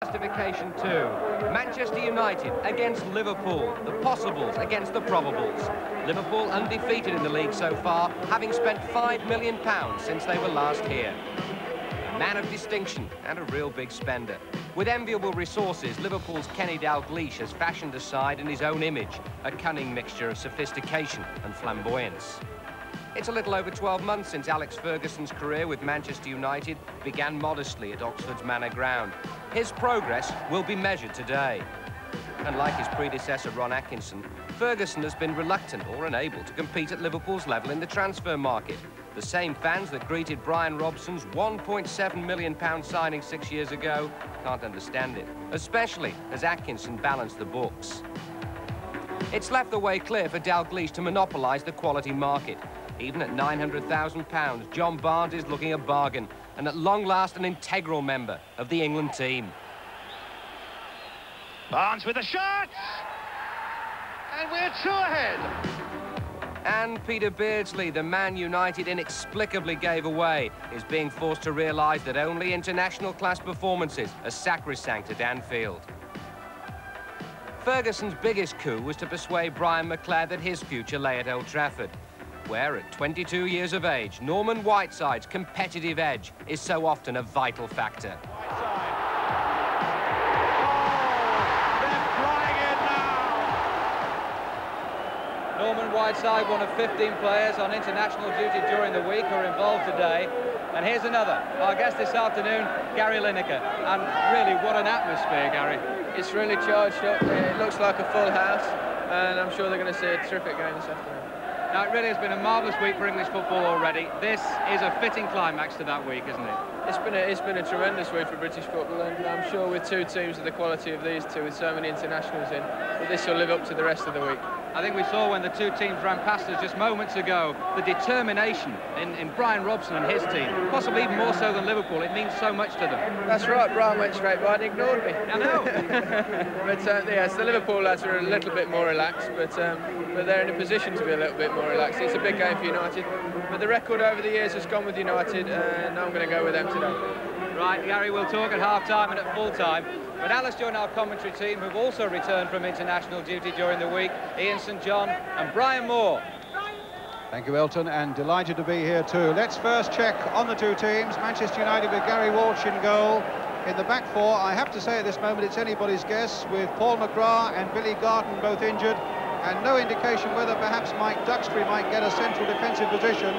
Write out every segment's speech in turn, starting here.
Classification 2. Manchester United against Liverpool. The possibles against the probables. Liverpool undefeated in the league so far, having spent £5 million since they were last here. A man of distinction and a real big spender. With enviable resources, Liverpool's Kenny Dalglish has fashioned a side in his own image, a cunning mixture of sophistication and flamboyance. It's a little over 12 months since Alex Ferguson's career with Manchester United began modestly at Oxford's Manor Ground. His progress will be measured today. Unlike his predecessor Ron Atkinson, Ferguson has been reluctant or unable to compete at Liverpool's level in the transfer market. The same fans that greeted Brian Robson's £1.7 million signing 6 years ago can't understand it, especially as Atkinson balanced the books. It's left the way clear for Dalglish to monopolise the quality market. Even at £900,000, John Barnes is looking a bargain, and at long last an integral member of the England team. Barnes with a shot! And we're two ahead! And Peter Beardsley, the man United inexplicably gave away, is being forced to realise that only international class performances are sacrosanct at Anfield. Ferguson's biggest coup was to persuade Brian McClair that his future lay at Old Trafford, where at 22 years of age, Norman Whiteside's competitive edge is so often a vital factor. Norman Whiteside, one of 15 players on international duty during the week who are involved today. And here's another, our guest this afternoon, Gary Lineker. And really, what an atmosphere, Gary. It's really charged up. It looks like a full house, and I'm sure they're going to see a terrific game this afternoon. Now, it really has been a marvellous week for English football already. This is a fitting climax to that week, isn't it? It's been a tremendous week for British football, and I'm sure with two teams of the quality of these two, with so many internationals in, that this will live up to the rest of the week. I think we saw when the two teams ran past us just moments ago, the determination in Brian Robson and his team, possibly even more so than Liverpool. It means so much to them. That's right, Brian went straight by and ignored me. I know. But yes, the Liverpool lads are a little bit more relaxed, but they're in a position to be a little bit more relaxed. It's a big game for United, but the record over the years has gone with United, and I'm going to go with them today. Right, Gary, we'll talk at half-time and at full-time. But now let's join our commentary team, who've also returned from international duty during the week, Ian St John and Brian Moore. Thank you, Elton, and delighted to be here too. Let's first check on the two teams. Manchester United with Gary Walsh in goal. In the back four, I have to say at this moment it's anybody's guess, with Paul McGrath and Billy Garton both injured, and no indication whether perhaps Mike Duxbury might get a central defensive position.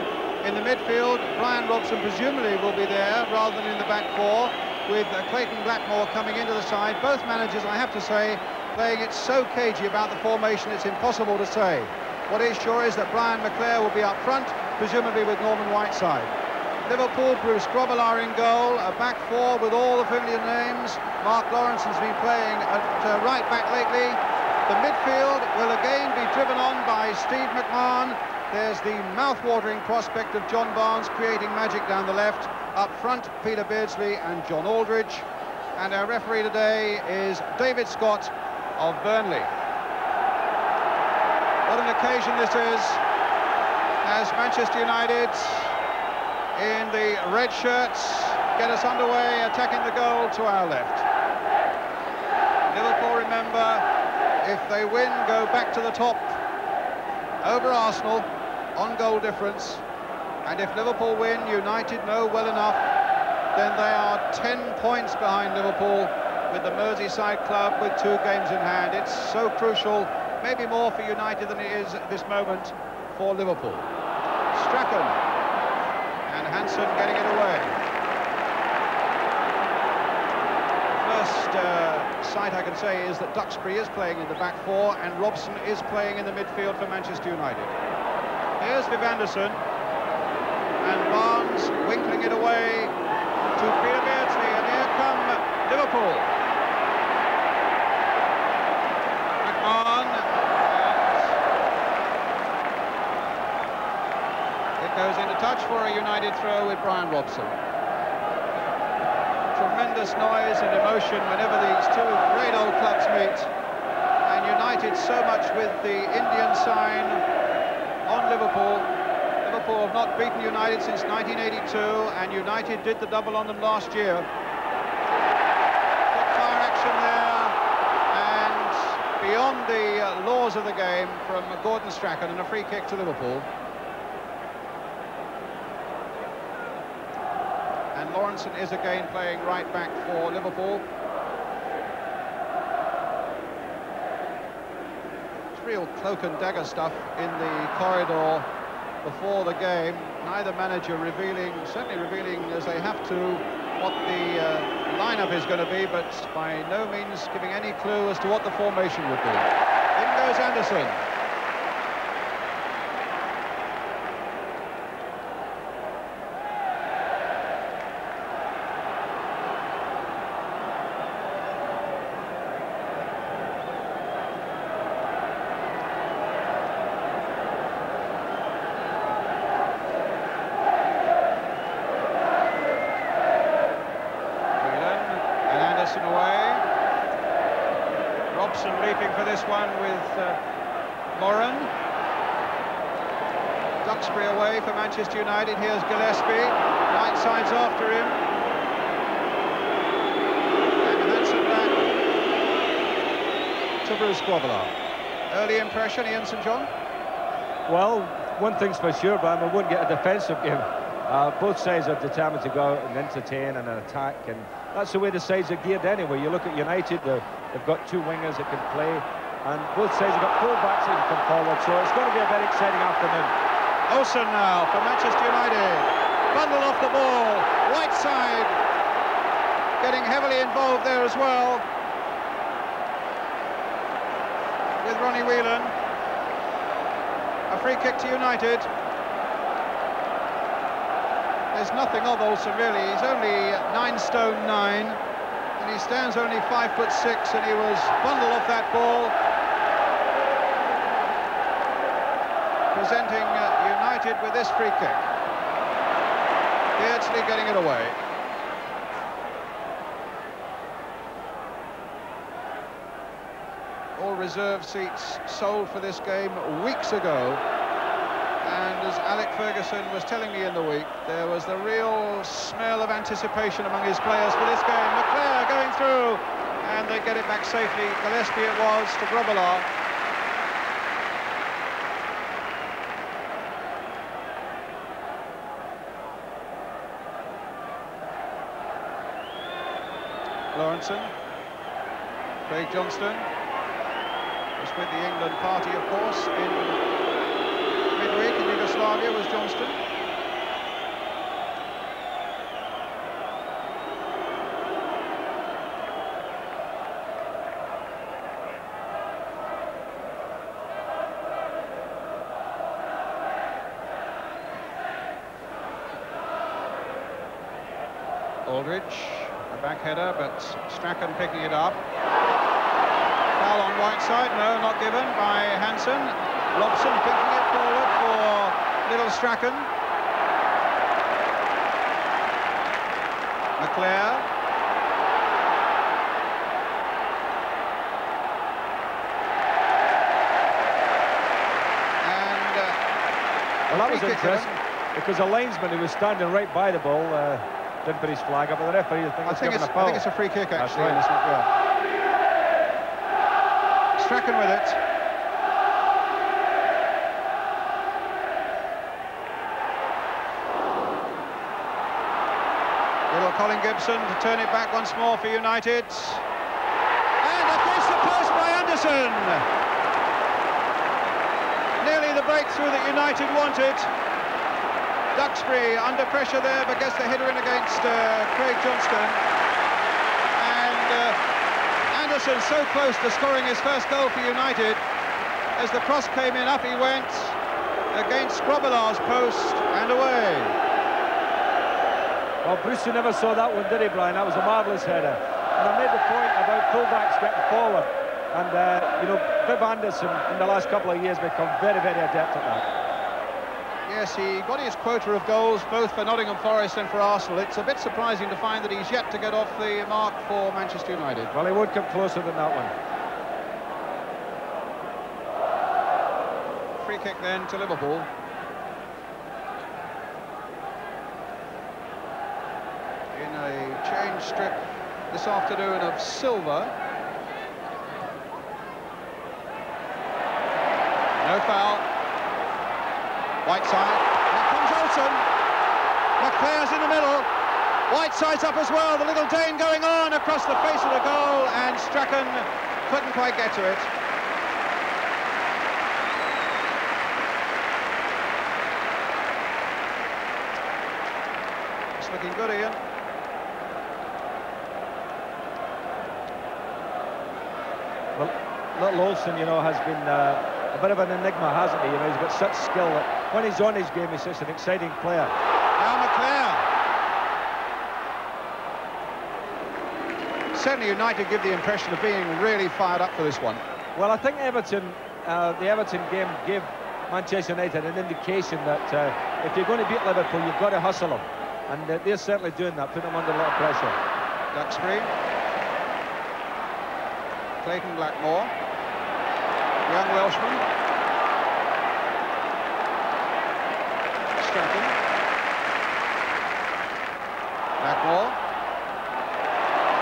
In the midfield, Brian Robson presumably will be there rather than in the back four, with Clayton Blackmore coming into the side. Both managers, I have to say, playing it so cagey about the formation it's impossible to say. What is sure is that Brian McClair will be up front, presumably with Norman Whiteside. Liverpool, Bruce Grobbelaar in goal, a back four with all the familiar names. Mark Lawrenson's been playing at right back lately. The midfield will again be driven on by Steve McMahon. There's the mouth-watering prospect of John Barnes creating magic down the left. Up front, Peter Beardsley and John Aldridge. And our referee today is David Scott of Burnley. What an occasion this is, as Manchester United in the red shirts get us underway, attacking the goal to our left. Liverpool, remember, if they win, go back to the top over Arsenal on goal difference, and if Liverpool win, United know well enough, then they are 10 points behind Liverpool with the Merseyside club with 2 games in hand. It's so crucial, maybe more for United than it is at this moment for Liverpool. Strachan and Hansen getting it away. First sight I can say is that Duxbury is playing in the back four and Robson is playing in the midfield for Manchester United. Here's Viv Anderson, and Barnes winkling it away to Peter Beardsley, and here come Liverpool. McMahon, and it goes into touch for a United throw with Brian Robson. Tremendous noise and emotion whenever these two great old clubs meet, and United so much with the Indian sign on Liverpool. Liverpool have not beaten United since 1982, and United did the double on them last year. Good fire beyond the laws of the game from Gordon Strachan, and a free kick to Liverpool. And Lawrenson is again playing right back for Liverpool. It's real cloak and dagger stuff in the corridor before the game. Neither manager certainly revealing as they have to, what the lineup is going to be, but by no means giving any clue as to what the formation would be. In goes Anderson. Leaping for this one with Moran. Duxbury away for Manchester United. Here's Gillespie. Right side's after him. And Hansen back to Bruce Grobbelaar. Early impression, Ian St John? Well, one thing's for sure, Brian, we wouldn't get a defensive game. Both sides are determined to go out and entertain and attack, and that's the way the sides are geared anyway. You look at United, they've got two wingers that can play, and both sides have got full-backs that can come forward, so it's going to be a very exciting afternoon. Olsen now for Manchester United. Bundle off the ball, right side, getting heavily involved there as well, with Ronnie Whelan. A free kick to United. There's nothing of Olsen really. He's only 9 stone 9, and he stands only 5'6", and he was bundled off that ball, presenting United with this free kick. Beardsley getting it away. All reserve seats sold for this game weeks ago. And as Alec Ferguson was telling me in the week, there was the real smell of anticipation among his players for this game. McClare going through, and they get it back safely. Gillespie it was to Grobbelaar. Lawrenson. Craig Johnston was with the England party, of course, in midweek in Yugoslavia was Johnston. Aldridge, a back header, but Strachan picking it up. Foul on right side, no, not given by Hansen. Robson picking it forward for little Strachan. McClare. And well, that was interesting because the linesman who was standing right by the ball didn't put his flag up, but the referee I think it's a free kick actually. Right. Yeah. Strachan with it. Little Colin Gibson to turn it back once more for United. And against the post by Anderson. Nearly the breakthrough that United wanted. Duxbury under pressure there, but gets the header in against Craig Johnston. And Anderson so close to scoring his first goal for United. As the cross came in, up he went against Grobbelaar's post and away. Well, Brewster never saw that one, did he, Brian? That was a marvellous header. And I made the point about fullbacks getting forward. And, you know, Viv Anderson in the last couple of years become very, very adept at that. Yes, he got his quota of goals, both for Nottingham Forest and for Arsenal. It's a bit surprising to find that he's yet to get off the mark for Manchester United. Well, he would come closer than that one. Free kick then to Liverpool. In a change strip this afternoon of silver. No foul. Whiteside. Here comes Olsen. McClare's in the middle. Whiteside's up as well. The little Dane going on across the face of the goal, and Strachan couldn't quite get to it. It's looking good, Ian. Well, little Olsen, you know, has been a bit of an enigma, hasn't he? You know, he's got such skill that when he's on his game, he's such an exciting player. Now McClare. Certainly United give the impression of being really fired up for this one. Well, I think Everton, the Everton game gave Manchester United an indication that if you're going to beat Liverpool, you've got to hustle them. And they're certainly doing that, putting them under a lot of pressure. Duxbury. Clayton Blackmore. Young Welshman. Strachan. Blackmore.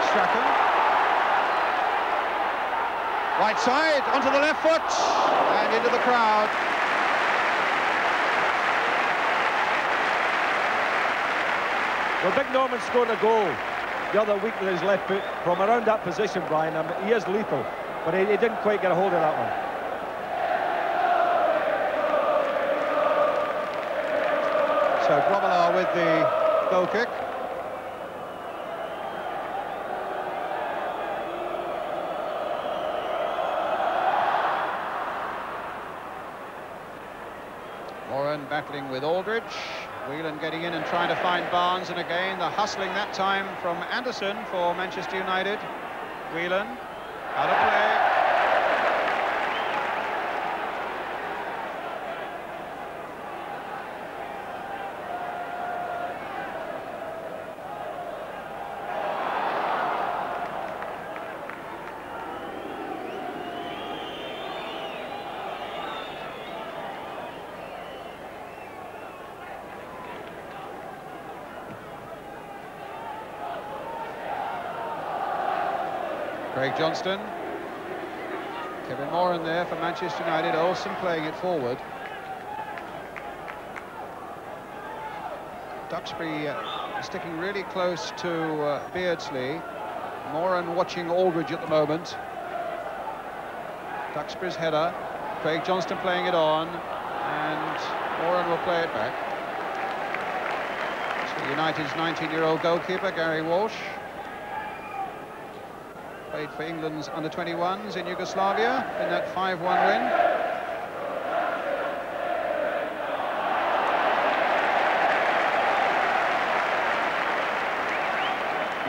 Strachan. Right side, onto the left foot, and into the crowd. Well, Big Norman scored a goal the other week with his left foot from around that position, Brian. I mean, he is lethal, but he didn't quite get a hold of that one. So Grobbelaar with the goal kick. Moran battling with Aldridge. Whelan getting in and trying to find Barnes, and again the hustling that time from Anderson for Manchester United. Whelan out of play. Craig Johnston. Kevin Moran there for Manchester United. Olsen playing it forward. Duxbury sticking really close to Beardsley. Moran watching Aldridge at the moment. Duxbury's header. Craig Johnston playing it on, and Moran will play it back. So United's 19-year-old goalkeeper, Gary Walsh. Played for England's under-21s in Yugoslavia in that 5-1 win.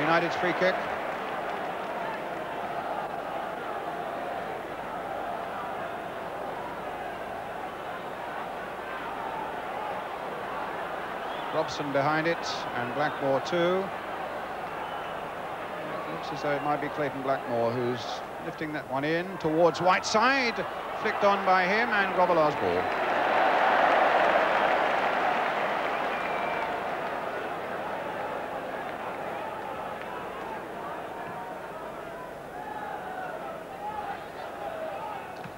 United's free kick. Robson behind it, and Blackmore too. Looks as though it might be Clayton Blackmore who's lifting that one in towards Whiteside, flicked on by him, and Grobbelaar's ball.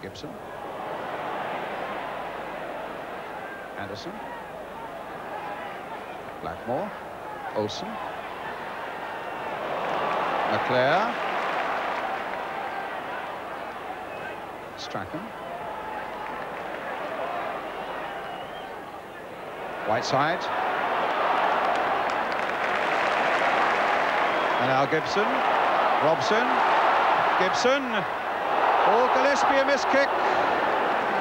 Gibson. Anderson. Blackmore. Olsen. McClare. Strachan. Whiteside. And now Gibson. Robson. Gibson. Oh, Gillespie, a missed kick.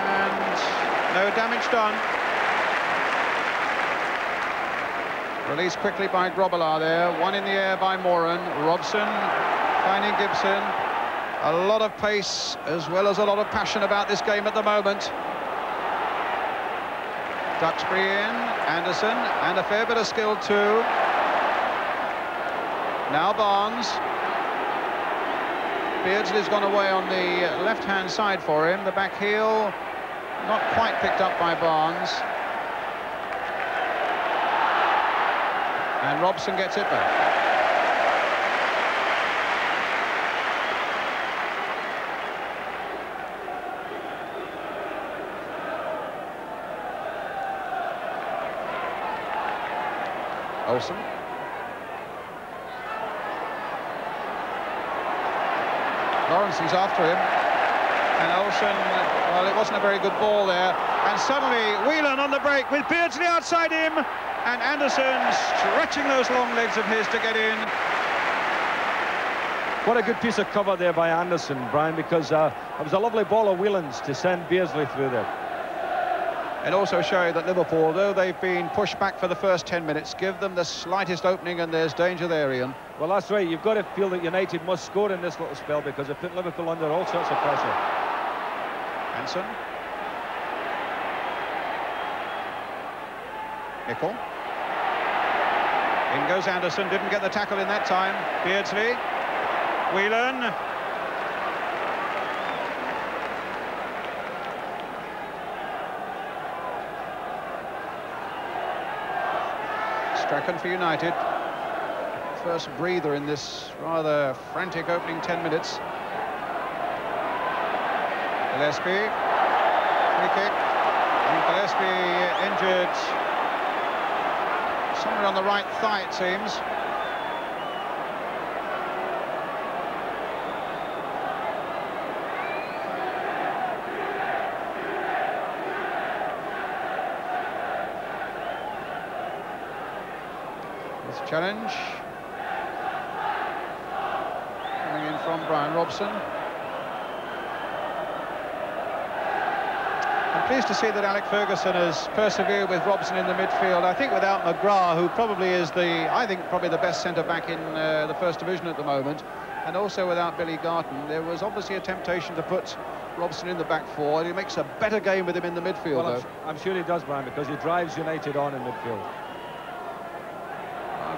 And no damage done. Released quickly by Grobbelaar there. One in the air by Moran. Robson finding Gibson. A lot of pace as well as a lot of passion about this game at the moment. Duxbury in. Anderson. And a fair bit of skill too. Now Barnes. Beardsley's gone away on the left-hand side for him. The back heel not quite picked up by Barnes. And Robson gets it back. Anderson. Lawrenson's after him. And Olsen, well, it wasn't a very good ball there. And suddenly, Whelan on the break with Beardsley outside him. And Anderson stretching those long legs of his to get in. What a good piece of cover there by Anderson, Brian, because it was a lovely ball of Whelan's to send Beardsley through there. And also showing that Liverpool, though they've been pushed back for the first 10 minutes, give them the slightest opening and there's danger there, Ian. Well, that's right. You've got to feel that United must score in this little spell because it put Liverpool under all sorts of pressure. Hansen. Nicol. In goes Anderson, didn't get the tackle in that time. Beardsley. Whelan. Strachan for United. First breather in this rather frantic opening 10 minutes. Gillespie. Free kick. And Gillespie injured somewhere on the right thigh, it seems. Challenge coming in from Brian Robson. I'm pleased to see that Alec Ferguson has persevered with Robson in the midfield. I think without McGrath, who probably is probably the best centre-back in the First Division at the moment, and also without Billy Garton, there was obviously a temptation to put Robson in the back four. He makes a better game with him in the midfield, well, though. I'm sure he does, Brian, because he drives United on in midfield.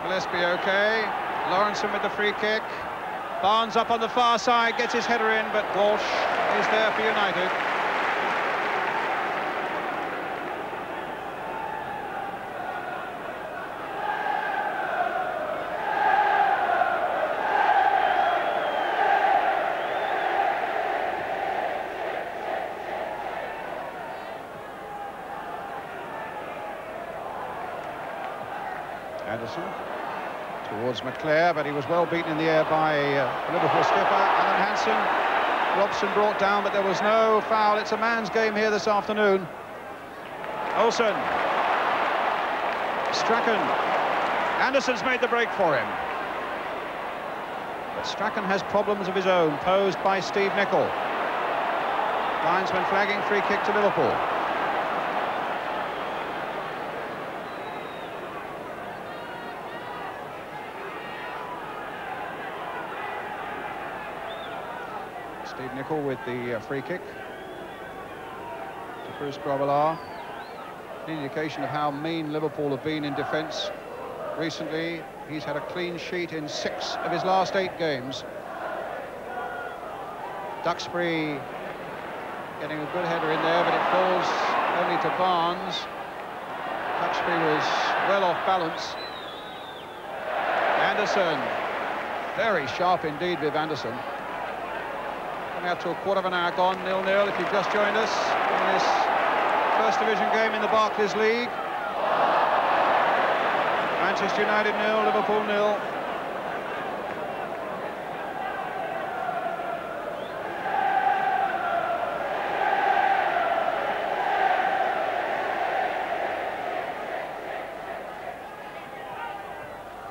Gillespie okay. Lawrenson with the free kick. Barnes up on the far side, gets his header in, but Walsh is there for United. Anderson towards McClare, but he was well beaten in the air by Liverpool skipper Alan Hansen. Robson brought down, but there was no foul. It's a man's game here this afternoon. Olsen. Strachan. Anderson's made the break for him. But Strachan has problems of his own, posed by Steve Nicol. Linesman flagging free kick to Liverpool. Steve Nicol with the free kick to Bruce Grobbelaar. An indication of how mean Liverpool have been in defence recently. He's had a clean sheet in 6 of his last 8 games. Duxbury getting a good header in there, but it falls only to Barnes. Duxbury was well off balance. Anderson, very sharp indeed with Anderson. Out to a quarter of an hour gone, 0-0 if you've just joined us in this First Division game in the Barclays League. Manchester United 0, Liverpool 0.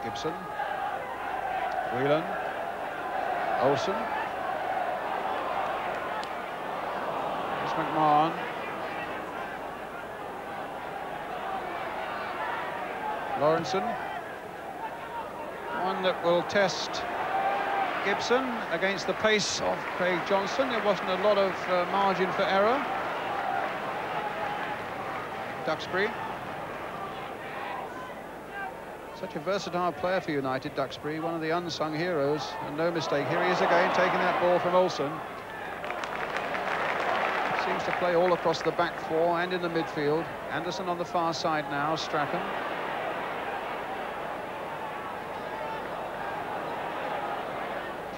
Gibson. Whelan. Olsen. McMahon. Lawrenson. One that will test Gibson against the pace of Craig Johnson. There wasn't a lot of margin for error. Duxbury. Such a versatile player for United, Duxbury, one of the unsung heroes, and no mistake. Here he is again, taking that ball from Olsen. Seems to play all across the back four and in the midfield. Anderson on the far side now, Strachan.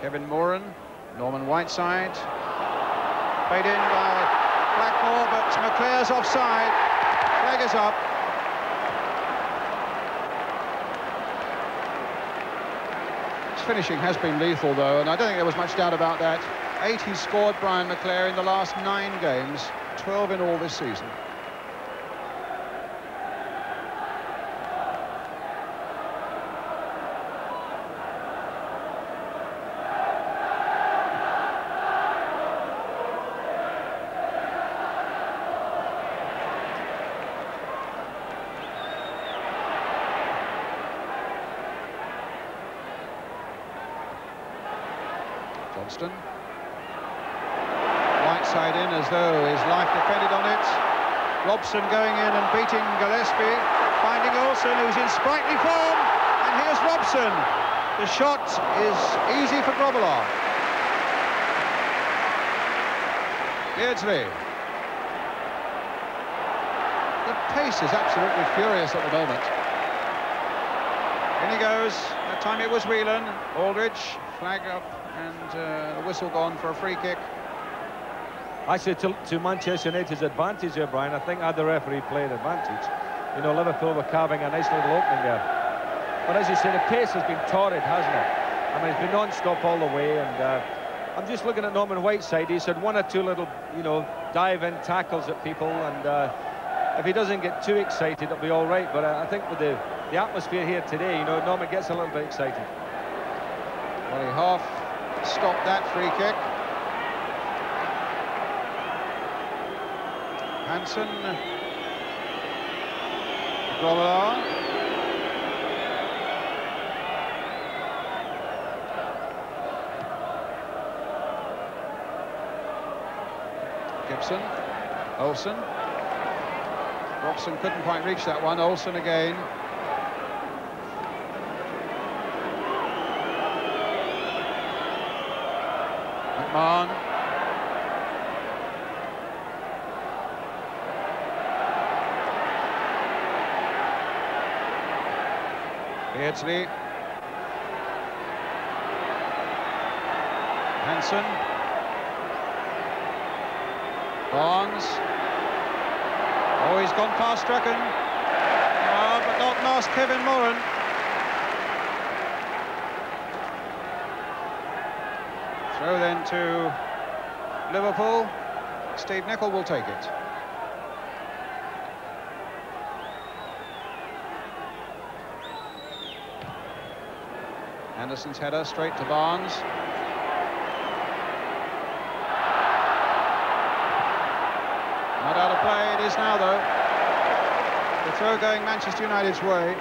Kevin Moran, Norman Whiteside. Played in by Blackmore, but McClare's offside. Flag is up. finishing has been lethal, though, and I don't think there was much doubt about that. 8 he's scored, Brian McClare, in the last 9 games, 12 in all this season. Johnston. Right side in as though his life depended on it. Robson going in and beating Gillespie, finding Olsen, who's in sprightly form, and here's Robson. The shot is easy for Grobbelaar. Beardsley. The pace is absolutely furious at the moment. In he goes. That time it was Whelan. Aldridge, flag up, and the whistle gone for a free kick. Actually, to Manchester United's advantage here, Brian, I think had the referee played advantage. You know, Liverpool were carving a nice little opening there. But as you say, the pace has been torrid, hasn't it? I mean, it's been non-stop all the way, and I'm just looking at Norman Whiteside. He's had 1 or 2 little, you know, dive-in tackles at people, and if he doesn't get too excited, it'll be all right. But I think with the atmosphere here today, you know, Norman gets a little bit excited. Well, he half stopped that free kick. Hansen. Grobbelaar. Gibson. Olsen. Robson couldn't quite reach that one. Olsen again. McMahon. Beardsley. Hansen. Barnes. Oh, he's gone past Strachan. But not past Kevin Moran. Throw then to Liverpool. Steve Nicol will take it. Anderson's header straight to Barnes. Not out of play, it is now though. The throw going Manchester United's way.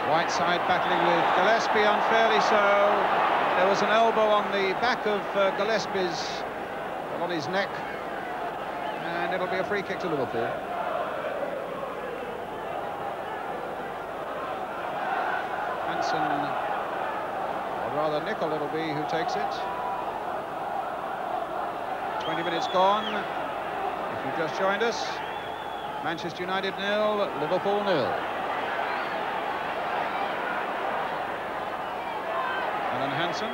Whiteside battling with Gillespie, unfairly so. There was an elbow on the back of Gillespie's, on his neck, and it'll be a free kick to Liverpool. Hansen, or rather Nicol it'll be who takes it. 20 minutes gone. If you've just joined us, Manchester United 0, Liverpool 0. Alan Hansen.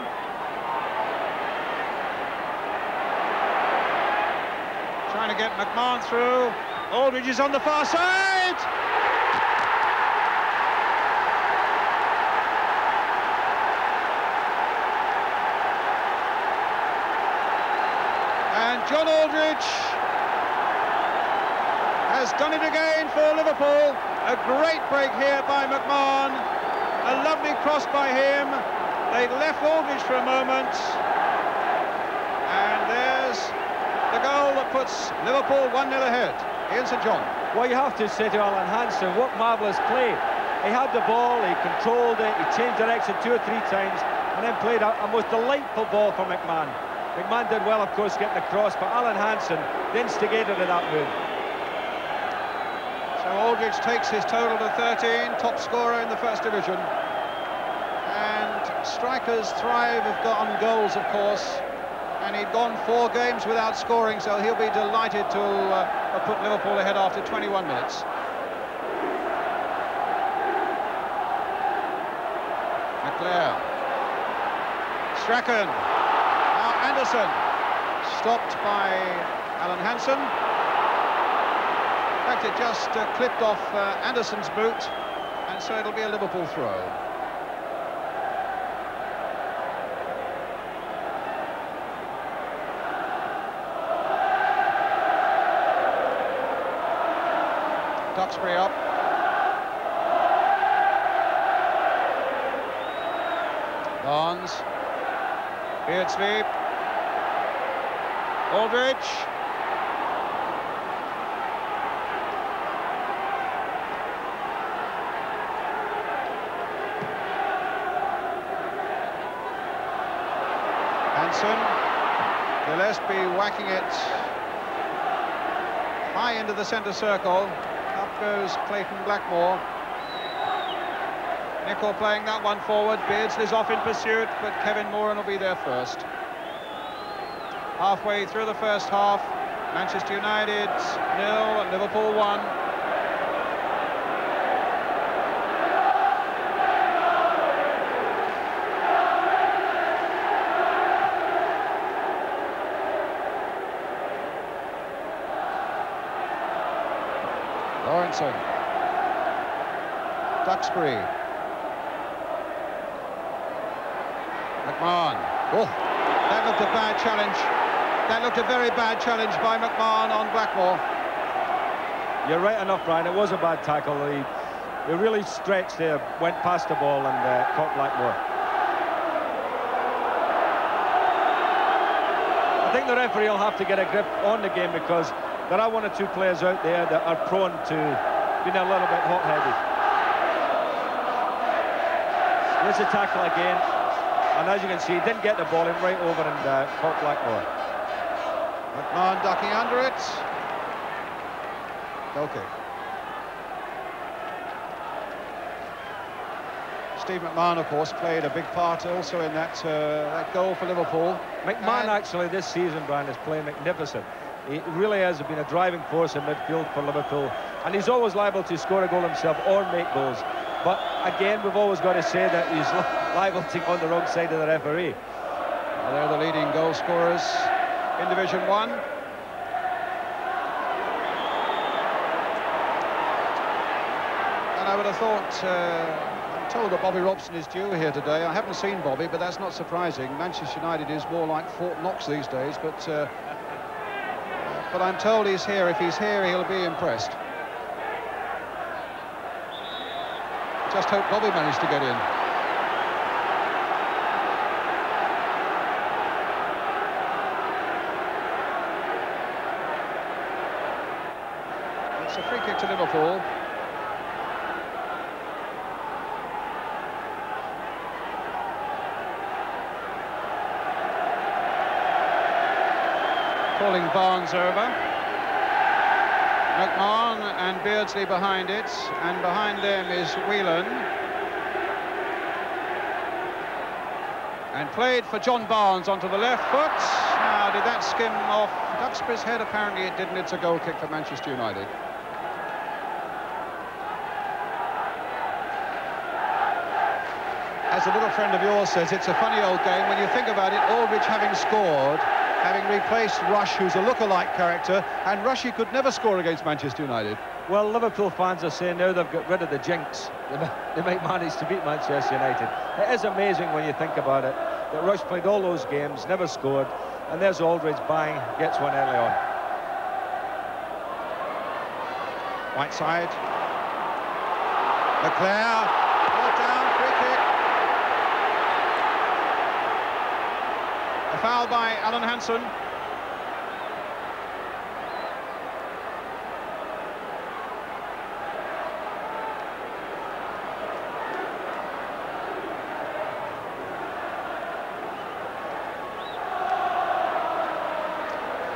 Trying to get McMahon through. Aldridge is on the far side. And John Aldridge has done it again for Liverpool. A great break here by McMahon. A lovely cross by him. They'd left Aldridge for a moment, and there's the goal that puts Liverpool 1-0 ahead. Ian St John. Well, you have to say to Alan Hansen, what marvellous play. He had the ball, he controlled it, he changed direction 2 or 3 times, and then played a most delightful ball for McMahon. McMahon did well, of course, getting across, but Alan Hansen, the instigator of that move. So Aldridge takes his total to 13, top scorer in the First Division. Strikers thrive on goals, of course, and he'd gone 4 games without scoring, so he'll be delighted to have put Liverpool ahead after 21 minutes. McClare. Strachan. Now Anderson. Stopped by Alan Hansen. In fact, it just clipped off Anderson's boot, and so it'll be a Liverpool throw. Duxbury up. Barnes. Beardsley. Aldridge. Hansen. Gillespie whacking it high into the centre circle. Up goes Clayton Blackmore. Nicol playing that one forward. Beardsley's off in pursuit, but Kevin Moran will be there first. Halfway through the first half, Manchester United 0, Liverpool 1. Lawrenson. Duxbury. McMahon. Oh, that looked a bad challenge. That looked a very bad challenge by McMahon on Blackmore. You're right enough, Brian. It was a bad tackle. He really stretched there, went past the ball and caught Blackmore. I think the referee will have to get a grip on the game, because there are one or two players out there that are prone to being a little bit hot-headed. There's a tackle again, and as you can see, he didn't get the ball in right over and caught Blackmore. McMahon ducking under it. Goal kick. Steve McMahon, of course, played a big part also in that goal for Liverpool. McMahon actually this season, Brian, is playing magnificent. He really has been a driving force in midfield for Liverpool, and he's always liable to score a goal himself or make goals. But again, we've always got to say that he's liable to go on the wrong side of the referee. Well, they're the leading goal scorers in Division 1. And I would have thought, I'm told that Bobby Robson is due here today. I haven't seen Bobby, but that's not surprising. Manchester United is more like Fort Knox these days, but I'm told he's here. If he's here, he'll be impressed. Just hope Bobby managed to get in. It's a free kick to Liverpool. Calling Barnes over. McMahon and Beardsley behind it, and behind them is Whelan. And played for John Barnes onto the left foot. Now, did that skim off Duxbury's head? Apparently it didn't. It's a goal kick for Manchester United. As a little friend of yours says, it's a funny old game. When you think about it, Aldridge having scored, having replaced Rush, who's a look-alike character, and Rushy could never score against Manchester United. Well, Liverpool fans are saying now they've got rid of the jinx, they might manage to beat Manchester United. It is amazing when you think about it, that Rush played all those games, never scored, and there's Aldridge, bang, gets one early on. Right side. Leclerc, brought down, free kick. A foul by Alan Hansen.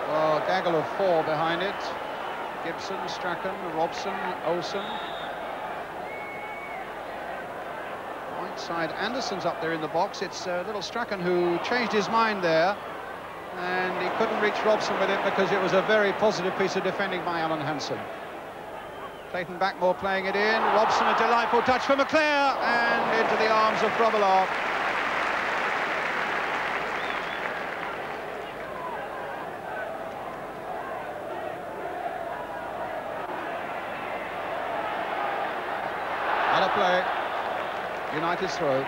Well, a gaggle of four behind it. Gibson, Strachan, Robson, Olsen. Right side, Anderson's up there in the box. It's little Strachan who changed his mind there, and he couldn't reach Robson with it because it was a very positive piece of defending by Alan Hansen. Clayton Blackmore playing it in. Robson, a delightful touch for McClare, and into the arms of Grobbelaar. play. United's throw.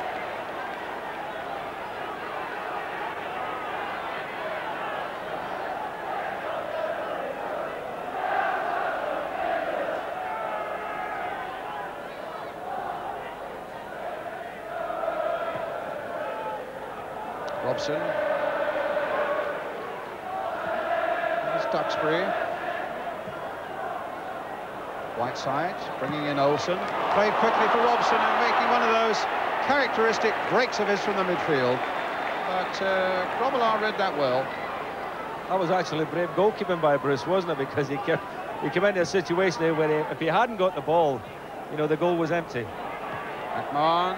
Robson. There's Duxbury. Whiteside bringing in Olsen. Played quickly for Robson and making one of those characteristic breaks of his from the midfield. But Grobbelaar read that well. That was actually brave goalkeeping by Bruce, wasn't it? Because he came into a situation there where if he hadn't got the ball, you know, the goal was empty. McMahon.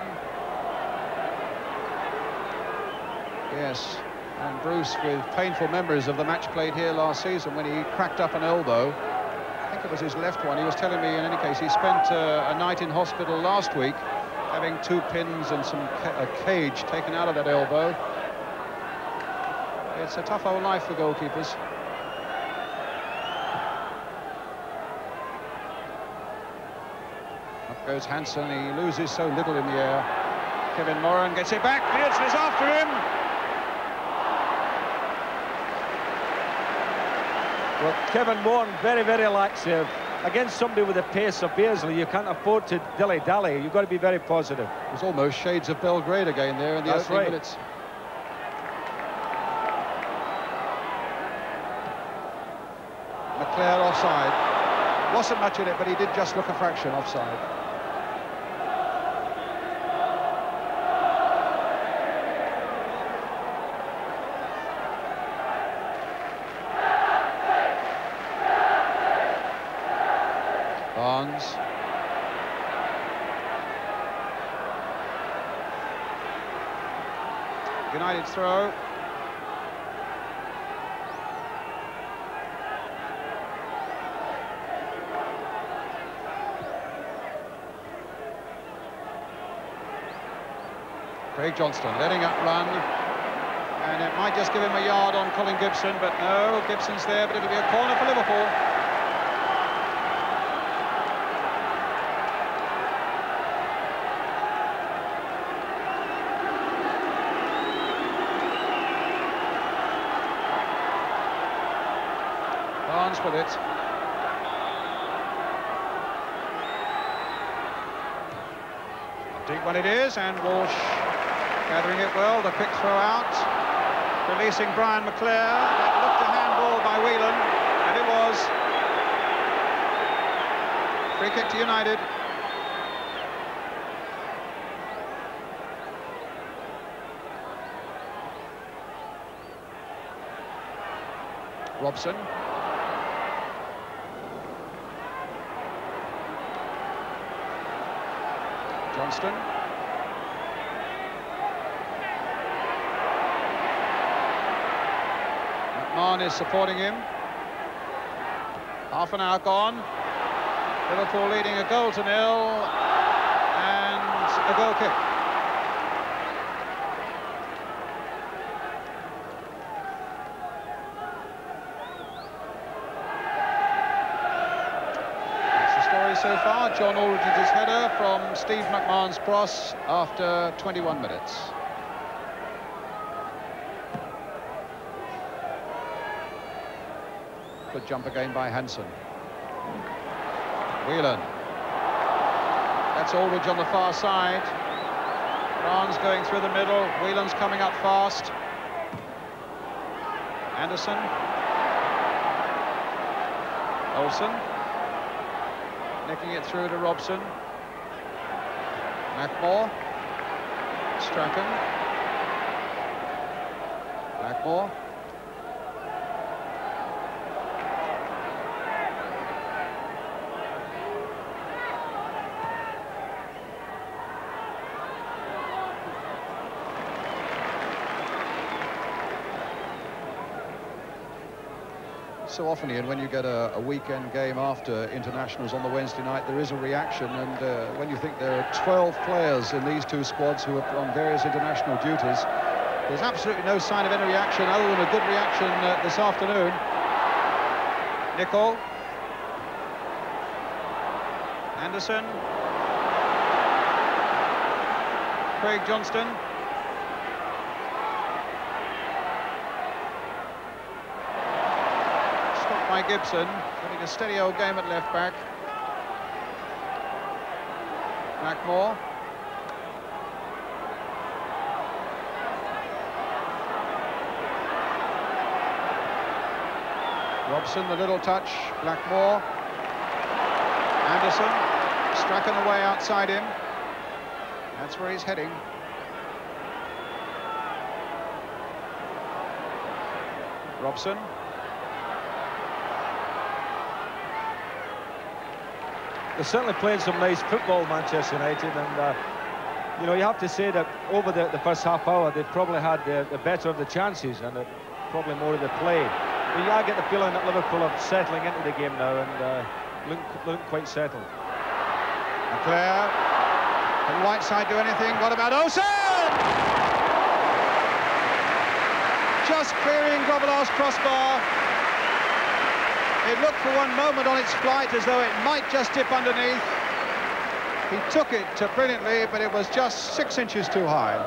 Yes, and Bruce with painful memories of the match played here last season when he cracked up an elbow. I think it was his left one. He was telling me, in any case, he spent a night in hospital last week having 2 pins and a cage taken out of that elbow. It's a tough old life for goalkeepers. Up goes Hansen. He loses so little in the air. Kevin Moran gets it back. Nielsen is after him. Well, Kevin Moran, very, very laxative. Against somebody with the pace of Beardsley, you can't afford to dilly-dally. You've got to be very positive. It was almost shades of Belgrade again there in the opening minutes. McClare offside. Wasn't much in it, but he did just look a fraction offside. Barnes. United throw. Craig Johnston letting up run, and it might just give him a yard on Colin Gibson, but no, Gibson's there, but it'll be a corner for Liverpool. Barnes with it. Deep one it is, and Walsh gathering it well. The quick throw out, releasing Brian McClare. That looked a handball by Whelan, and it was. Free kick to United. Robson. Johnston. McMahon is supporting him. Half an hour gone. Liverpool leading a goal to 0, and a goal kick. So far, John Aldridge's header from Steve McMahon's cross after 21 minutes. Good jump again by Hansen. Whelan. That's Aldridge on the far side. Barnes going through the middle. Whelan's coming up fast. Anderson. Olsen. Nicking it through to Robson. Blackmore. Strachan. Blackmore. So often, Ian, when you get a weekend game after internationals on the Wednesday night, there is a reaction, and when you think there are 12 players in these two squads who are on various international duties, there's absolutely no sign of any reaction other than a good reaction this afternoon. Nicol. Anderson. Craig Johnston. Stopped by Gibson, getting a steady old game at left back. Blackmore. Robson, the little touch. Blackmore. Anderson. Strachan away outside him. That's where he's heading. Robson. They're certainly playing some nice football, Manchester United, and you know, you have to say that over the first half hour they've probably had the better of the chances and probably more of the play. But I get the feeling that Liverpool are settling into the game now and look quite settled. McClair. Can Whiteside do anything? What about Olsen? Just clearing Grobbelaar's crossbar. It looked for one moment on its flight as though it might just dip underneath. He took it brilliantly, but it was just 6 inches too high.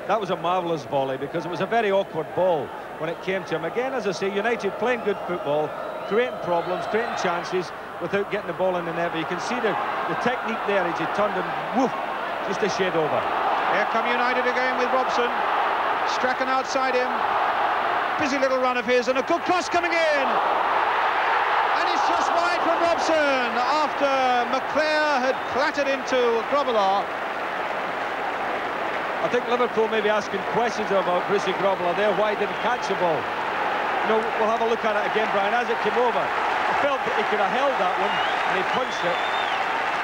That was a marvellous volley because it was a very awkward ball when it came to him. Again, as I say, United playing good football, creating problems, creating chances without getting the ball in the net. But you can see the technique there as he turned and woof, just a shade over. Here come United again with Robson. Strachan outside him. Busy little run of his and a good cross coming in. Just wide from Robson after McClair had clattered into Grobbelaar. I think Liverpool may be asking questions about Brucey Grobbelaar there. Why didn't catch the ball? You know, we'll have a look at it again, Brian. As it came over, I felt that he could have held that one and he punched it.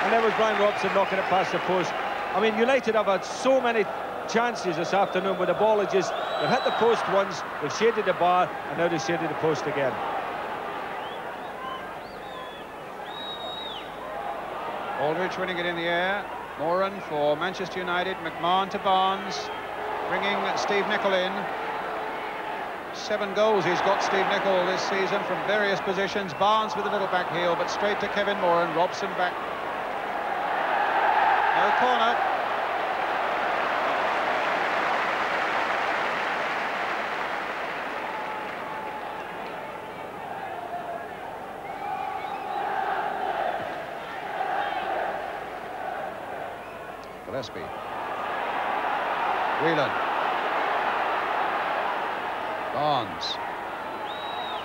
And there was Brian Robson knocking it past the post. I mean, United have had so many chances this afternoon where the ball is just, they've hit the post once, they've shaded the bar, and now they've shaded the post again. Aldridge winning it in the air. Moran for Manchester United. McMahon to Barnes, bringing Steve Nicol in. 7 goals he's got, Steve Nicol, this season from various positions. Barnes with a little back heel, but straight to Kevin Moran. Robson back. No corner. Gillespie. Whelan. Barnes.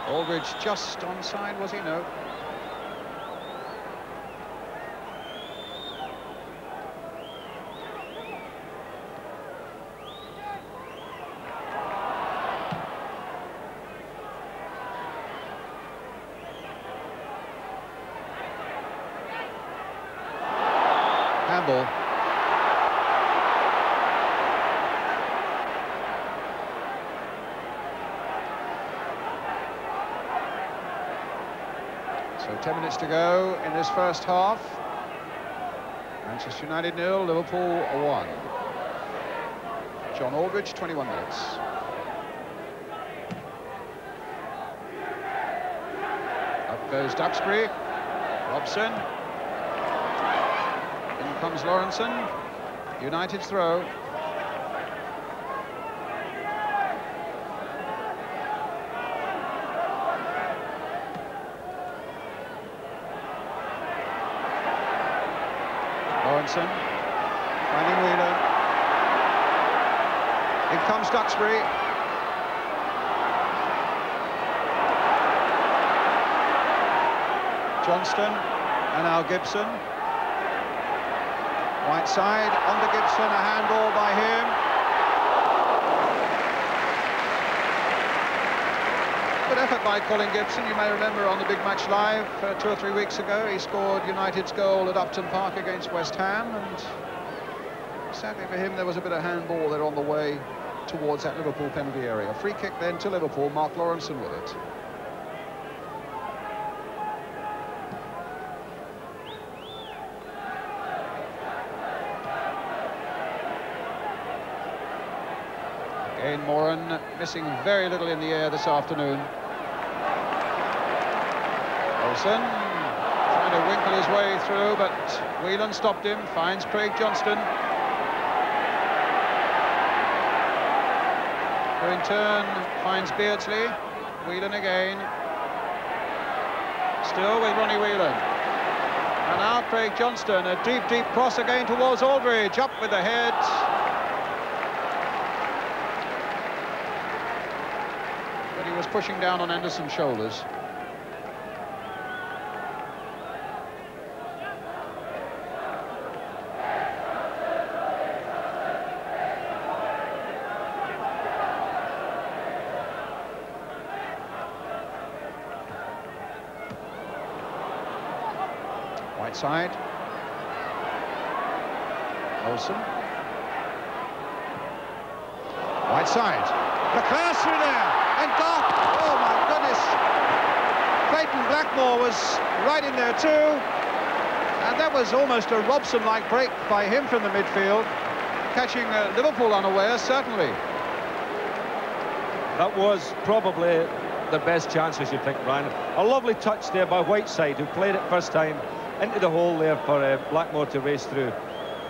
Aldridge just onside, was he? No. Campbell. So 10 minutes to go in this first half. Manchester United 0, Liverpool 1. John Aldridge, 21 minutes. Up goes Duxbury. Robson. In comes Lawrenson. United's throw. Lawrenson, finding Whelan. In comes Duxbury. Johnston, and now Gibson. Whiteside, onto Gibson, a handball by him. Good effort by Colin Gibson. You may remember on the Big Match Live 2 or 3 weeks ago, he scored United's goal at Upton Park against West Ham, and sadly for him there was a bit of handball there on the way towards that Liverpool penalty area. Free kick then to Liverpool, Mark Lawrenson with it. Again, Moran missing very little in the air this afternoon. Olsen trying to winkle his way through, but Whelan stopped him, finds Craig Johnston. who in turn finds Beardsley. Whelan again. Still with Ronnie Whelan. And now Craig Johnston, a deep, deep cross again towards Aldridge. Up with the head. But he was pushing down on Anderson's shoulders. Right side. Olsen. Right side. Leclerc through there. And Goff. Oh my goodness. Clayton Blackmore was right in there too. And that was almost a Robson-like break by him from the midfield. Catching Liverpool unaware, certainly. That was probably the best chance, I should think, Brian. A lovely touch there by Whiteside, who played it first time into the hole there for Blackmore to race through.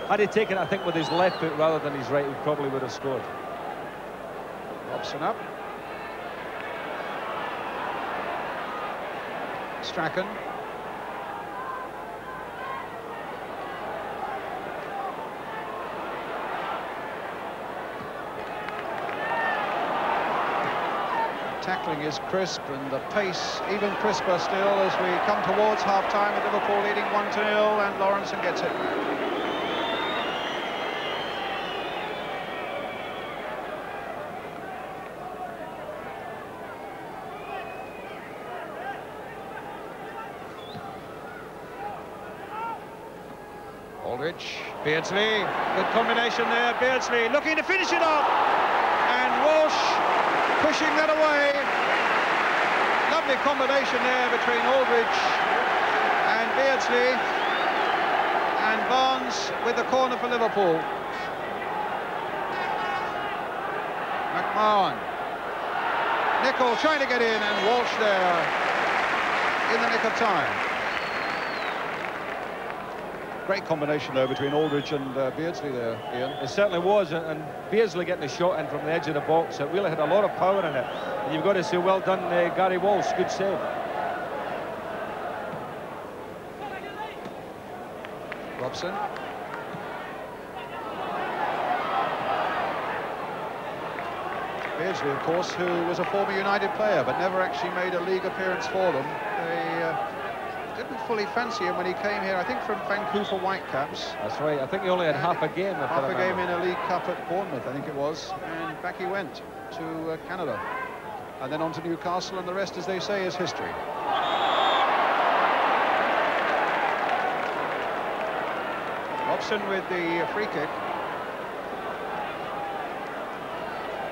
Had he taken it, I think, with his left foot rather than his right, he probably would have scored. Robson up. Strachan. Tackling is crisp and the pace even crisper still as we come towards half-time with Liverpool leading 1-0 and Lawrenson gets it. Aldridge, Beardsley, good combination there, Beardsley looking to finish it off, and Walsh pushing that away. Lovely combination there between Aldridge and Beardsley, and Barnes with the corner for Liverpool. McMahon, Nicol trying to get in, and Walsh there in the nick of time. Great combination though between Aldridge and Beardsley there, Ian. It certainly was, and Beardsley getting a shot in from the edge of the box. It really had a lot of power in it. And you've got to say, well done, Gary Walsh. Good save. Robson. Beardsley, of course, who was a former United player but never actually made a league appearance for them. They didn't fully fancy him when he came here, I think from Vancouver Whitecaps. That's right, I think he only had half a game. Half a game in a League Cup at Bournemouth, I think it was. And back he went to Canada. And then on to Newcastle, and the rest, as they say, is history. Robson with the free kick.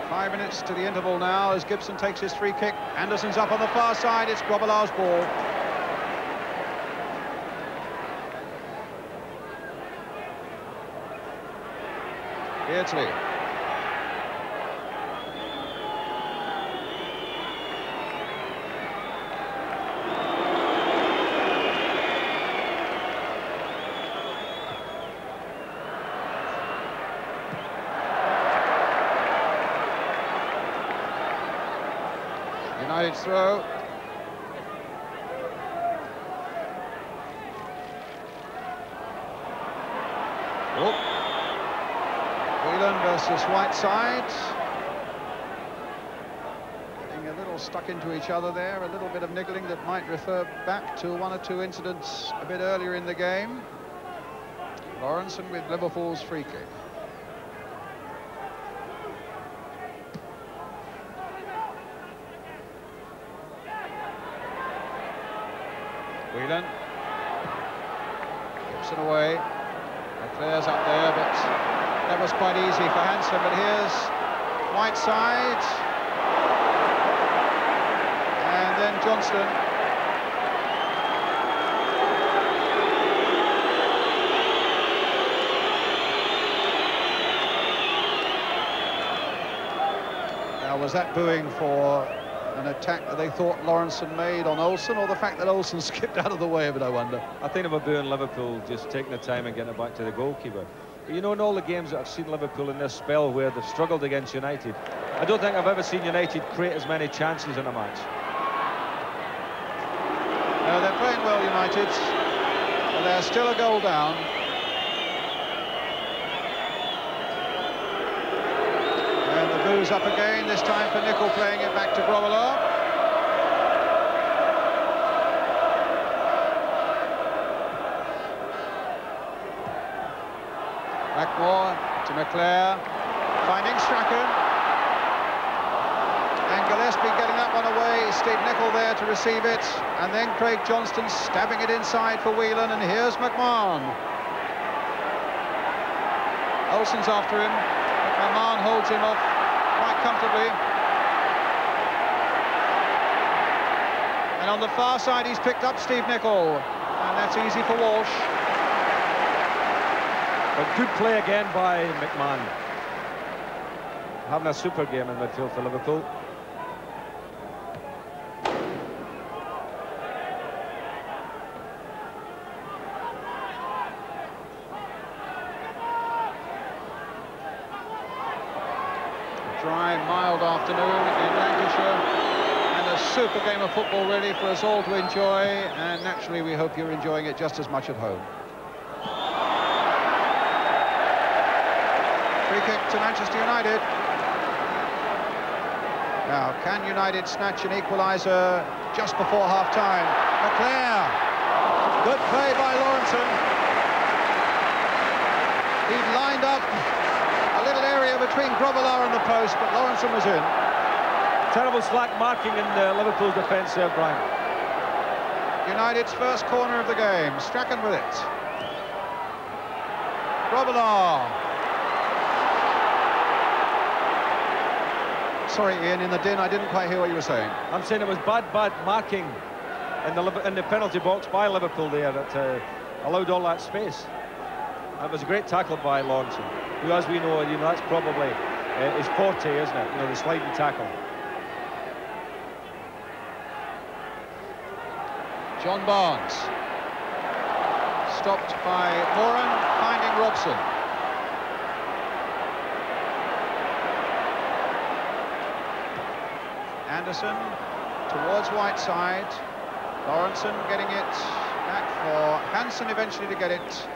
5 minutes to the interval now as Gibson takes his free kick. Anderson's up on the far side, it's Grobbelaar's ball. Beardsley. United's throw. Oh. Whelan versus Whiteside. Getting a little stuck into each other there, a little bit of niggling that might refer back to one or two incidents a bit earlier in the game. Lawrenson with Liverpool's free kick. Whelan. Gibson away. Leclerc's up there, but that was quite easy for Hansen. But here's Whiteside. And then Johnston. Now, was that booing for an attack that they thought Lawrenson made on Olsen, or the fact that Olsen skipped out of the way of it, I wonder? I think they were booing Liverpool, just taking the time and getting it back to the goalkeeper. But you know, in all the games that I've seen Liverpool in this spell where they've struggled against United, I don't think I've ever seen United create as many chances in a match. No, they're playing well, United, but they're still a goal down. And the boo's up again, this time for Nicol, playing it back to Grobbelaar. Blackmore to McClare, finding Strachan. And Gillespie getting that one away. Steve Nicol there to receive it. And then Craig Johnston stabbing it inside for Whelan. And here's McMahon. Olsen's after him. McMahon holds him off quite comfortably. And on the far side, he's picked up Steve Nicol. And that's easy for Walsh. But good play again by McMahon. Having a super game in midfield for Liverpool. Dry, mild afternoon in Lancashire, and a super game of football really for us all to enjoy, and naturally we hope you're enjoying it just as much at home. Free kick to Manchester United. Now, can United snatch an equaliser just before half-time? McClare. Good play by Lawrenson. He'd lined up a little area between Grobbelaar and the post, but Lawrenson was in. Terrible slack marking in Liverpool's defence there, Brian. United's first corner of the game. Strachan with it. Grobbelaar. Sorry, Ian, in the din, I didn't quite hear what you were saying. I'm saying it was bad marking in the penalty box by Liverpool there that allowed all that space. It was a great tackle by Lawrenson, who, as we know, that's probably his forte, isn't it? The sliding tackle. John Barnes. Stopped by Moran, finding Robson. Anderson towards Whiteside. Lawrenson getting it back for Hansen eventually to get it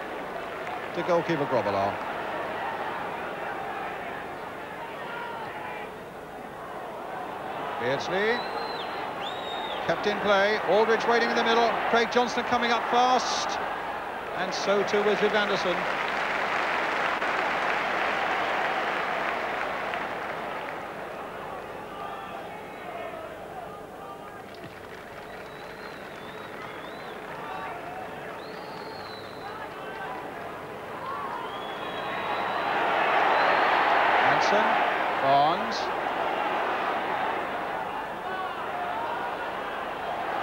to goalkeeper Grobbelaar. Beardsley kept in play. Aldridge waiting in the middle. Craig Johnston coming up fast, and so too was Viv Anderson. Barnes.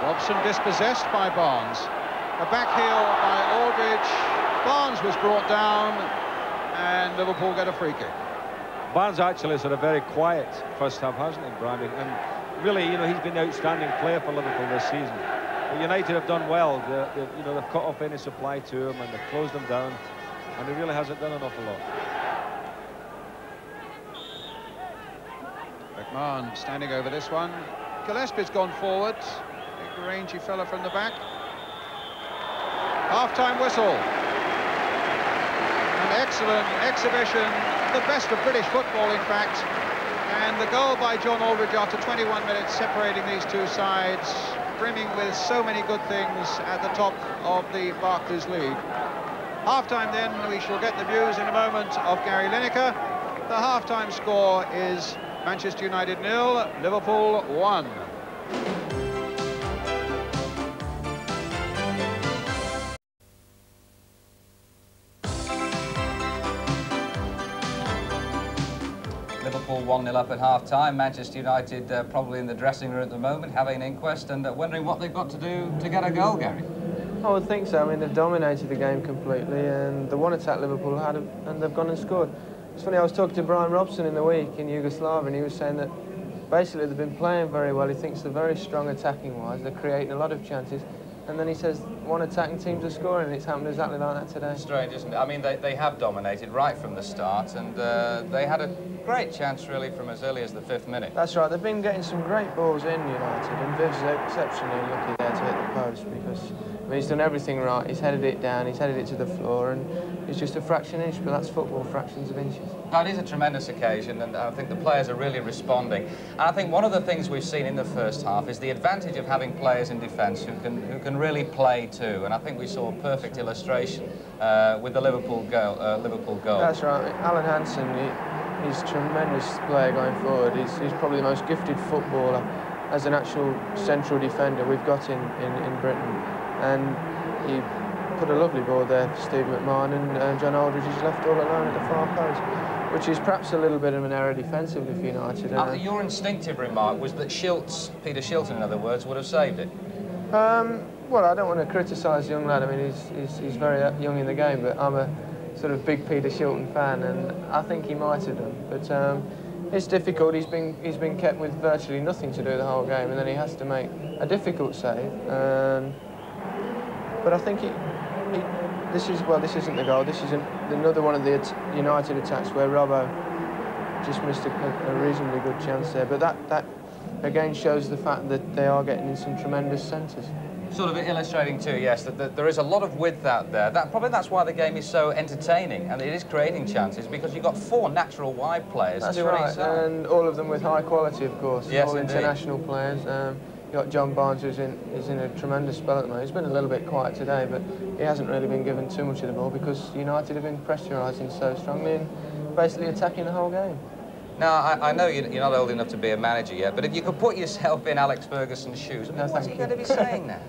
Robson dispossessed by Barnes. A back heel by Aldridge. Barnes was brought down, and Liverpool get a free kick. Barnes actually has had a very quiet first half, hasn't he, Brian? And really, he's been an outstanding player for Liverpool this season. But United have done well. They've cut off any supply to him, and they've closed them down, and he really hasn't done an awful lot. McMahon standing over this one. Gillespie's gone forward. Big rangy fella from the back. Half-time whistle. An excellent exhibition, the best of British football, in fact. And the goal by John Aldridge after 21 minutes separating these two sides, brimming with so many good things at the top of the Barclays League. Half-time then, we shall get the views in a moment of Gary Lineker. The half-time score is Manchester United 0, Liverpool 1. Liverpool 1-0 up at half-time. Manchester United probably in the dressing room at the moment, having an inquest and wondering what they've got to do to get a goal, Gary. I would think so. I mean, they've dominated the game completely, and the one attack Liverpool had, and they've gone and scored. It's funny, I was talking to Brian Robson in the week in Yugoslavia, and he was saying that basically they've been playing very well. He thinks they're very strong attacking-wise. They're creating a lot of chances. And then he says one attacking teams are scoring, and it's happened exactly like that today. Strange, isn't it? I mean, they have dominated right from the start, and they had a great chance, really, from as early as the 5th minute. That's right. They've been getting some great balls in, United, and Viv's exceptionally lucky there to hit the post because he's done everything right. He's headed it down, he's headed it to the floor, and it's just a fraction inch, but that's football, fractions of inches. No, it is a tremendous occasion, and I think the players are really responding. And I think one of the things we've seen in the first half is the advantage of having players in defence who can really play too. And I think we saw a perfect illustration with the Liverpool goal. That's right. Alan Hansen, he's a tremendous player going forward. He's probably the most gifted footballer as an actual central defender we've got in Britain. And he put a lovely ball there for Steve McMahon, and John Aldridge is left all alone at the far post, which is perhaps a little bit of an error defensively for United. Your instinctive remark was that Peter Shilton, in other words, would have saved it. Well, I don't want to criticise the young lad. I mean, he's very young in the game, but I'm a sort of big Peter Shilton fan, and I think he might have done. But it's difficult. He's been kept with virtually nothing to do the whole game, and then he has to make a difficult save. But I think this isn't the goal. This is another one of the United attacks where Robbo just missed a reasonably good chance there. But that again shows the fact that they are getting in some tremendous centres. Sort of illustrating too, yes, that there is a lot of width out there. Probably that's why the game is so entertaining, and it is creating chances because you've got 4 natural wide players. That's right, and all of them with high quality, of course. Yes, all indeed. International players. You've got John Barnes, who's in a tremendous spell at the moment. He's been a little bit quiet today, but he hasn't really been given too much of the ball because United have been pressurising so strongly and basically attacking the whole game. Now, I know you're not old enough to be a manager yet, but if you could put yourself in Alex Ferguson's shoes, what's he going to be saying now?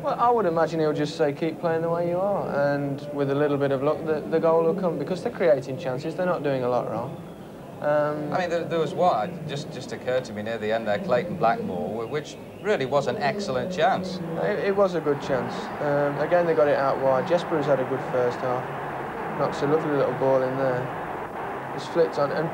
Well, I would imagine he'll just say, keep playing the way you are, and with a little bit of luck, the goal will come, because they're creating chances, they're not doing a lot wrong. I mean, there was one, just occurred to me near the end there, Clayton Blackmore, which really was an excellent chance. It was a good chance. Again, they got it out wide. Jesper has had a good first half. Knocks a lovely little ball in there. It's flicked on, and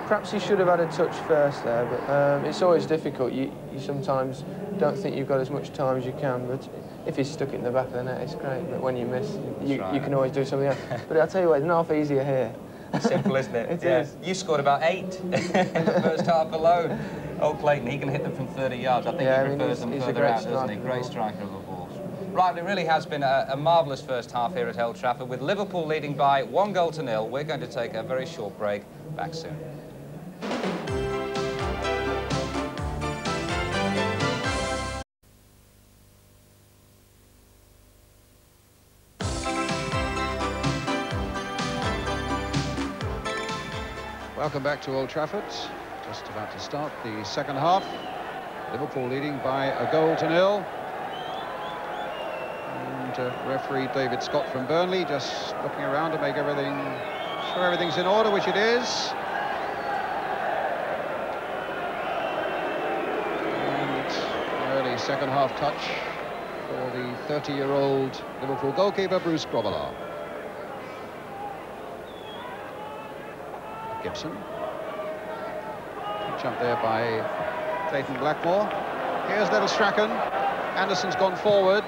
perhaps he should have had a touch first there, but it's always difficult. You sometimes don't think you've got as much time as you can, but if he's stuck it in the back of the net, it's great. But when you miss, you can always do something else. But I'll tell you what, it's not half easier here. Simple, isn't it? It is. You scored about 8 in the first half alone. Oh, Clayton, he can hit them from 30 yards. I think he prefers them further out, doesn't he? Great striker of the ball. Right, it really has been a marvellous first half here at Old Trafford, with Liverpool leading by 1-0. We're going to take a very short break. Back soon. Welcome back to Old Trafford. Just about to start the second half. Liverpool leading by 1-0. And referee David Scott from Burnley just looking around to make everything, sure everything's in order, which it is. And early second half touch for the 30-year-old Liverpool goalkeeper, Bruce Grobbelaar. Gibson. Jump there by Clayton Blackmore. Here's little Strachan. Anderson's gone forward.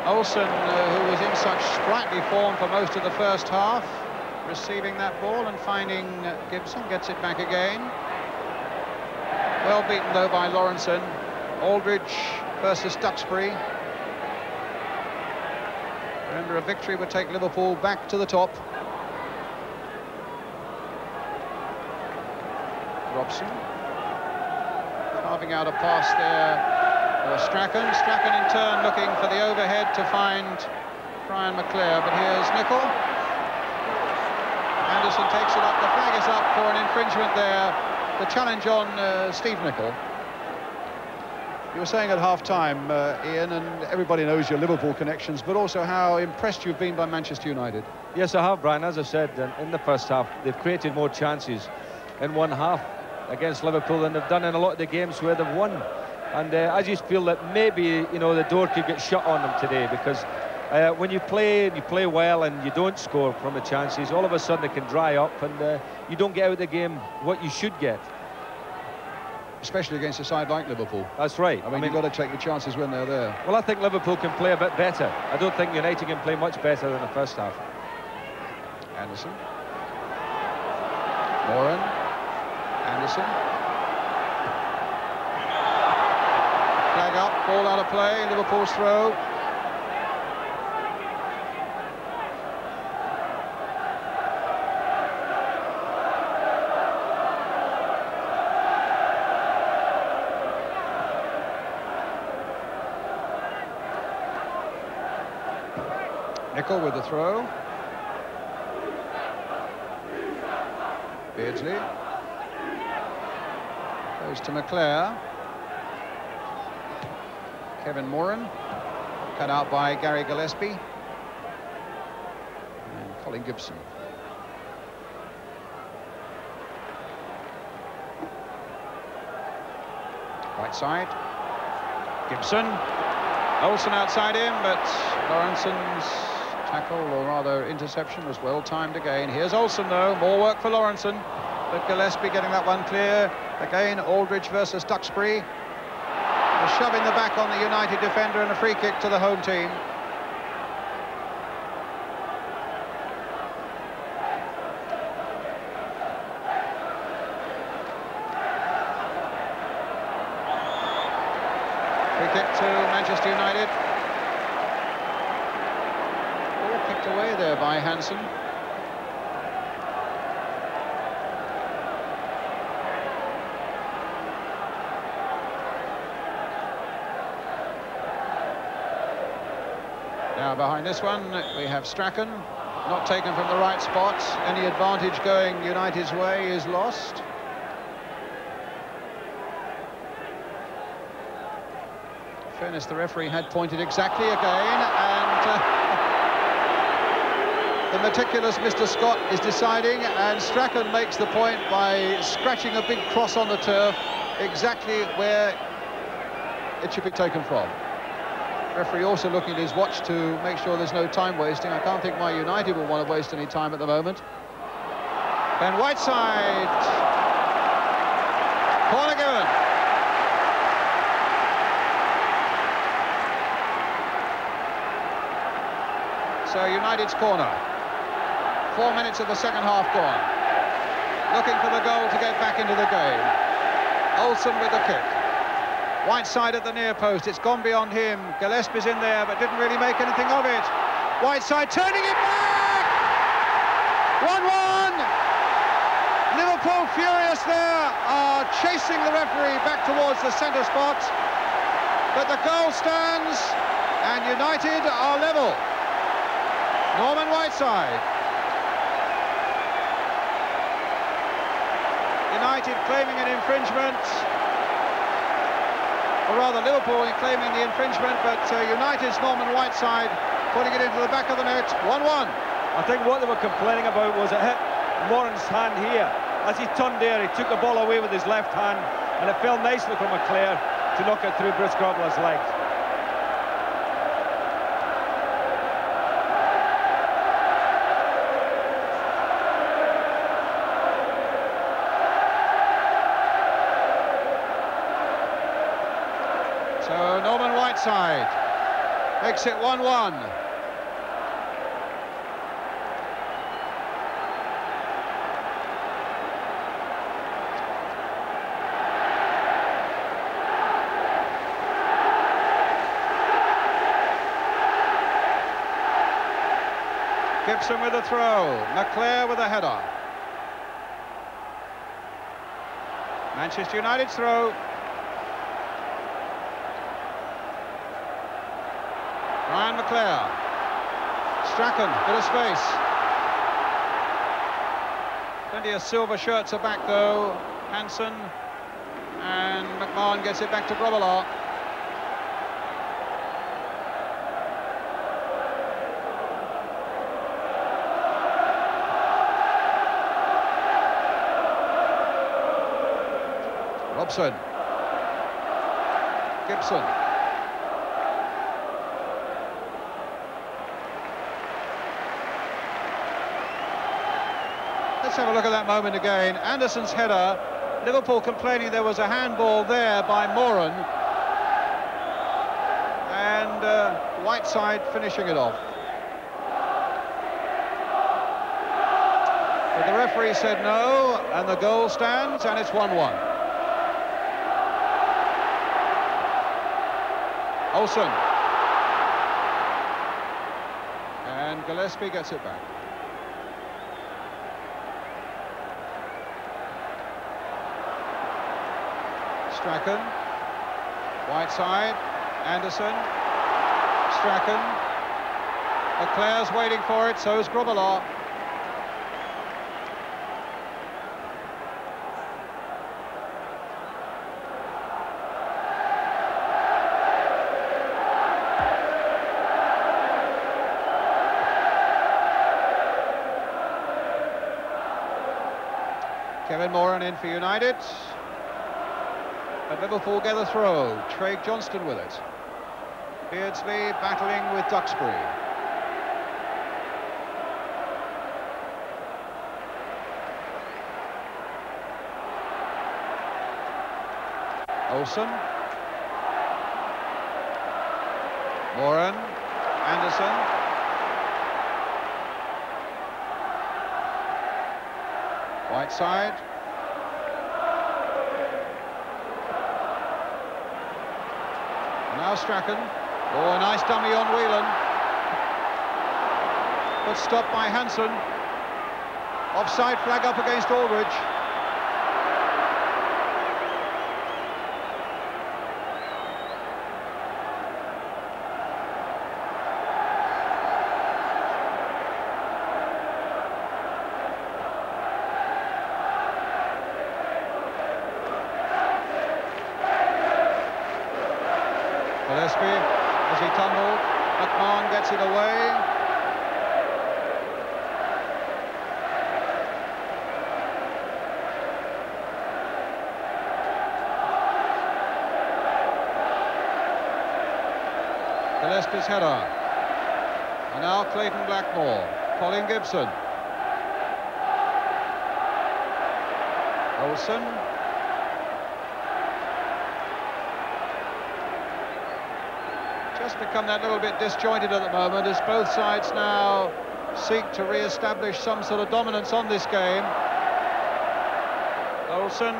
Olsen, who was in such sprightly form for most of the first half, receiving that ball and finding Gibson, gets it back again. Well beaten though by Lawrenson. Aldridge versus Duxbury. Remember, a victory would take Liverpool back to the top. Robson carving out a pass there for Strachan. Strachan in turn looking for the overhead to find Brian McClare, but here's Nicol. Anderson takes it up, the flag is up for an infringement there. The challenge on Steve Nicol. You were saying at half-time, Ian, and everybody knows your Liverpool connections, but also how impressed you've been by Manchester United. Yes, I have, Brian. As I said, in the first half, they've created more chances in one half against Liverpool than they've done in a lot of the games where they've won. And I just feel that maybe, you know, the door could get shut on them today, because when you play well and you don't score from the chances, all of a sudden it can dry up and you don't get out of the game what you should get. Especially against a side like Liverpool. That's right. I mean, you've got to take the chances when they're there. Well, I think Liverpool can play a bit better. I don't think United can play much better than the first half. Anderson. Moran, Anderson. Flag up, ball out of play, Liverpool's throw. Nicol with the throw. Beardsley. Goes to McClare. Kevin Moran. Cut out by Gary Gillespie. And Colin Gibson. Right side. Gibson. Olsen outside him, but Lawrenson's tackle, or rather interception, was well timed again. Here's Olsen though, more work for Lawrenson, but Gillespie getting that one clear. Again, Aldridge versus Duxbury. A shove in the back on the United defender and a free kick to the home team. Free kick to Manchester United. Kicked away there by Hansen. Now behind this one we have Strachan, not taken from the right spot. Any advantage going United's way is lost. In fairness, the referee had pointed exactly again, and the meticulous Mr. Scott is deciding, and Strachan makes the point by scratching a big cross on the turf, exactly where it should be taken from. Referee also looking at his watch to make sure there's no time wasting. I can't think why United will want to waste any time at the moment. Ben Whiteside. Corner given. So United's corner. 4 minutes of the second half gone. Looking for the goal to get back into the game. Olsen with the kick. Whiteside at the near post. It's gone beyond him. Gillespie's in there, but didn't really make anything of it. Whiteside turning it back! 1-1! Liverpool furious there, are chasing the referee back towards the centre spot. But the goal stands, and United are level. Norman Whiteside. United claiming an infringement, or rather Liverpool claiming the infringement, but United's Norman Whiteside putting it into the back of the net. 1-1. I think what they were complaining about was it hit Moran's hand here. As he turned there, he took the ball away with his left hand, and it fell nicely for McClare to knock it through Bruce Grobbelaar's legs. So Norman Whiteside makes it 1-1. Gibson with a throw, McClare with a header. Manchester United's throw. Ryan McClare. Strachan, bit of space. Plenty of silver shirts are back though. Hansen, and McMahon gets it back to Grobbelaar. Robson. Gibson. Let's have a look at that moment again. Anderson's header. Liverpool complaining there was a handball there by Moran. And Whiteside finishing it off. But the referee said no, and the goal stands, and it's 1-1. Olsen. And Gillespie gets it back. Strachan. Whiteside. Anderson. Strachan. Leclerc's waiting for it, so is Grobbelaar. Kevin Moran in for United. And Liverpool get a throw. Craig Johnston with it. Beardsley battling with Duxbury. Olsen. Moran. Anderson. Whiteside. Now Strachan. Oh, a nice dummy on Whelan. But stopped by Hansen. Offside flag up against Aldridge. Gillespie, as he tumbled, McMahon gets it away. Gillespie's header. And now Clayton Blackmore, Colin Gibson. Olsen. Just become that little bit disjointed at the moment as both sides now seek to re-establish some sort of dominance on this game. Olsen,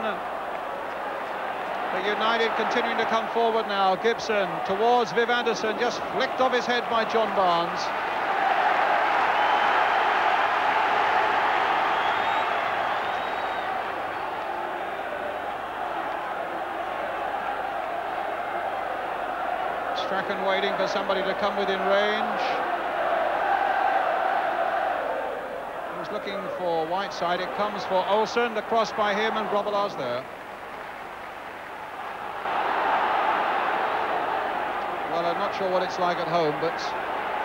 but United continuing to come forward now. Gibson towards Viv Anderson, just flicked off his head by John Barnes. Strachan waiting for somebody to come within range. He was looking for Whiteside. It comes for Olsen. The cross by him, and Grobbelaar's there. Well, I'm not sure what it's like at home, but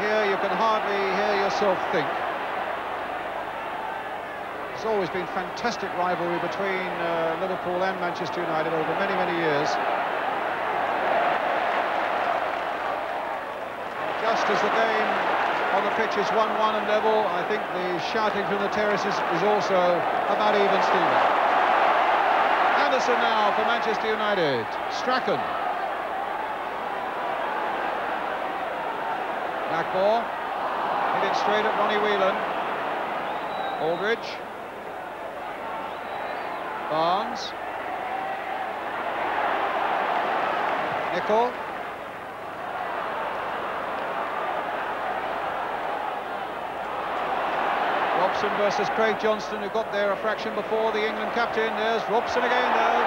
here you can hardly hear yourself think. There's always been fantastic rivalry between Liverpool and Manchester United over many, many years. Just as the game on the pitch is 1-1 and level, I think the shouting from the terraces is also about even, Stephen. Anderson now for Manchester United. Strachan. Blackmore. Hit it straight at Ronnie Whelan. Aldridge. Barnes. Nicol. Robson versus Craig Johnston, who got there a fraction before the England captain. There's Robson again, though.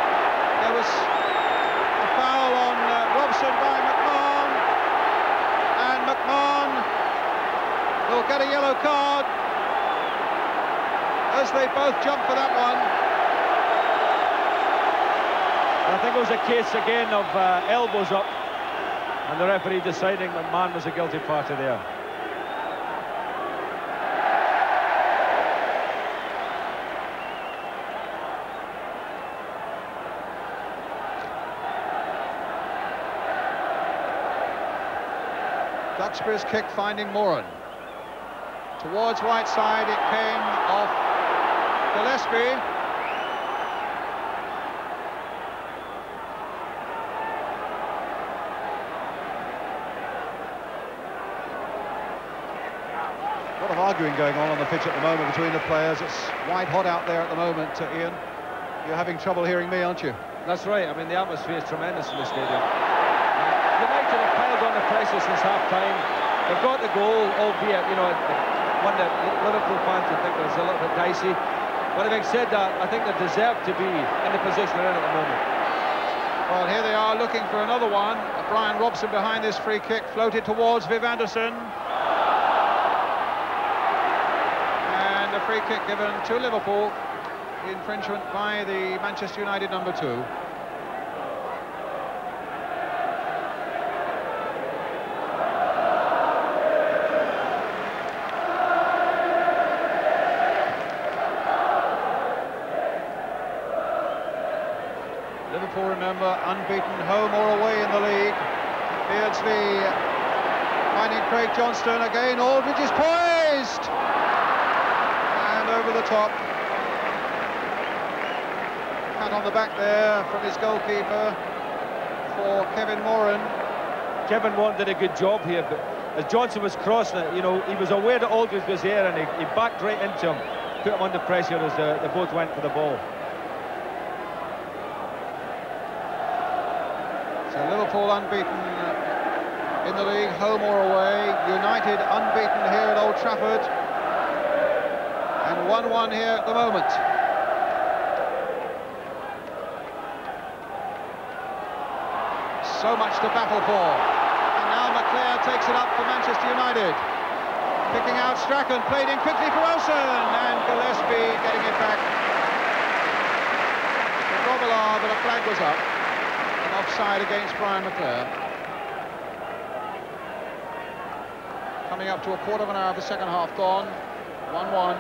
There was a foul on Robson by McMahon. And McMahon will get a yellow card as they both jump for that one. I think it was a case again of elbows up, and the referee deciding McMahon was a guilty party there. Duxbury's kick finding Moran. Towards Whiteside, it came off Gillespie. A lot of arguing going on the pitch at the moment between the players. It's white hot out there at the moment, Ian. You're having trouble hearing me, aren't you? That's right. I mean, the atmosphere is tremendous in the stadium. United have piled on the pressure since half-time. They've got the goal, albeit, you know, one that Liverpool fans would think was a little bit dicey. But having said that, I think they deserve to be in the position they're in at the moment. Well, here they are looking for another one. Brian Robson behind this free kick, floated towards Viv Anderson. And a free kick given to Liverpool. Infringement by the Manchester United number 2. Liverpool, remember, unbeaten home or away in the league. Beardsley finding Craig Johnston again. Aldridge is poised and over the top. Pat on the back there from his goalkeeper for Kevin Moran. Kevin Moran did a good job here, but as Johnson was crossing it, you know, he was aware that Aldridge was there, and he backed right into him, put him under pressure as they both went for the ball. So Liverpool unbeaten in the league, home or away. United unbeaten here at Old Trafford. And 1-1 here at the moment. So much to battle for. And now McClair takes it up for Manchester United. Picking out Strachan, played in quickly for Olsen, and Gillespie getting it back. For Grobbelaar, but a flag was up. An offside against Brian McClair. Coming up to a quarter of an hour of the second half gone. 1-1.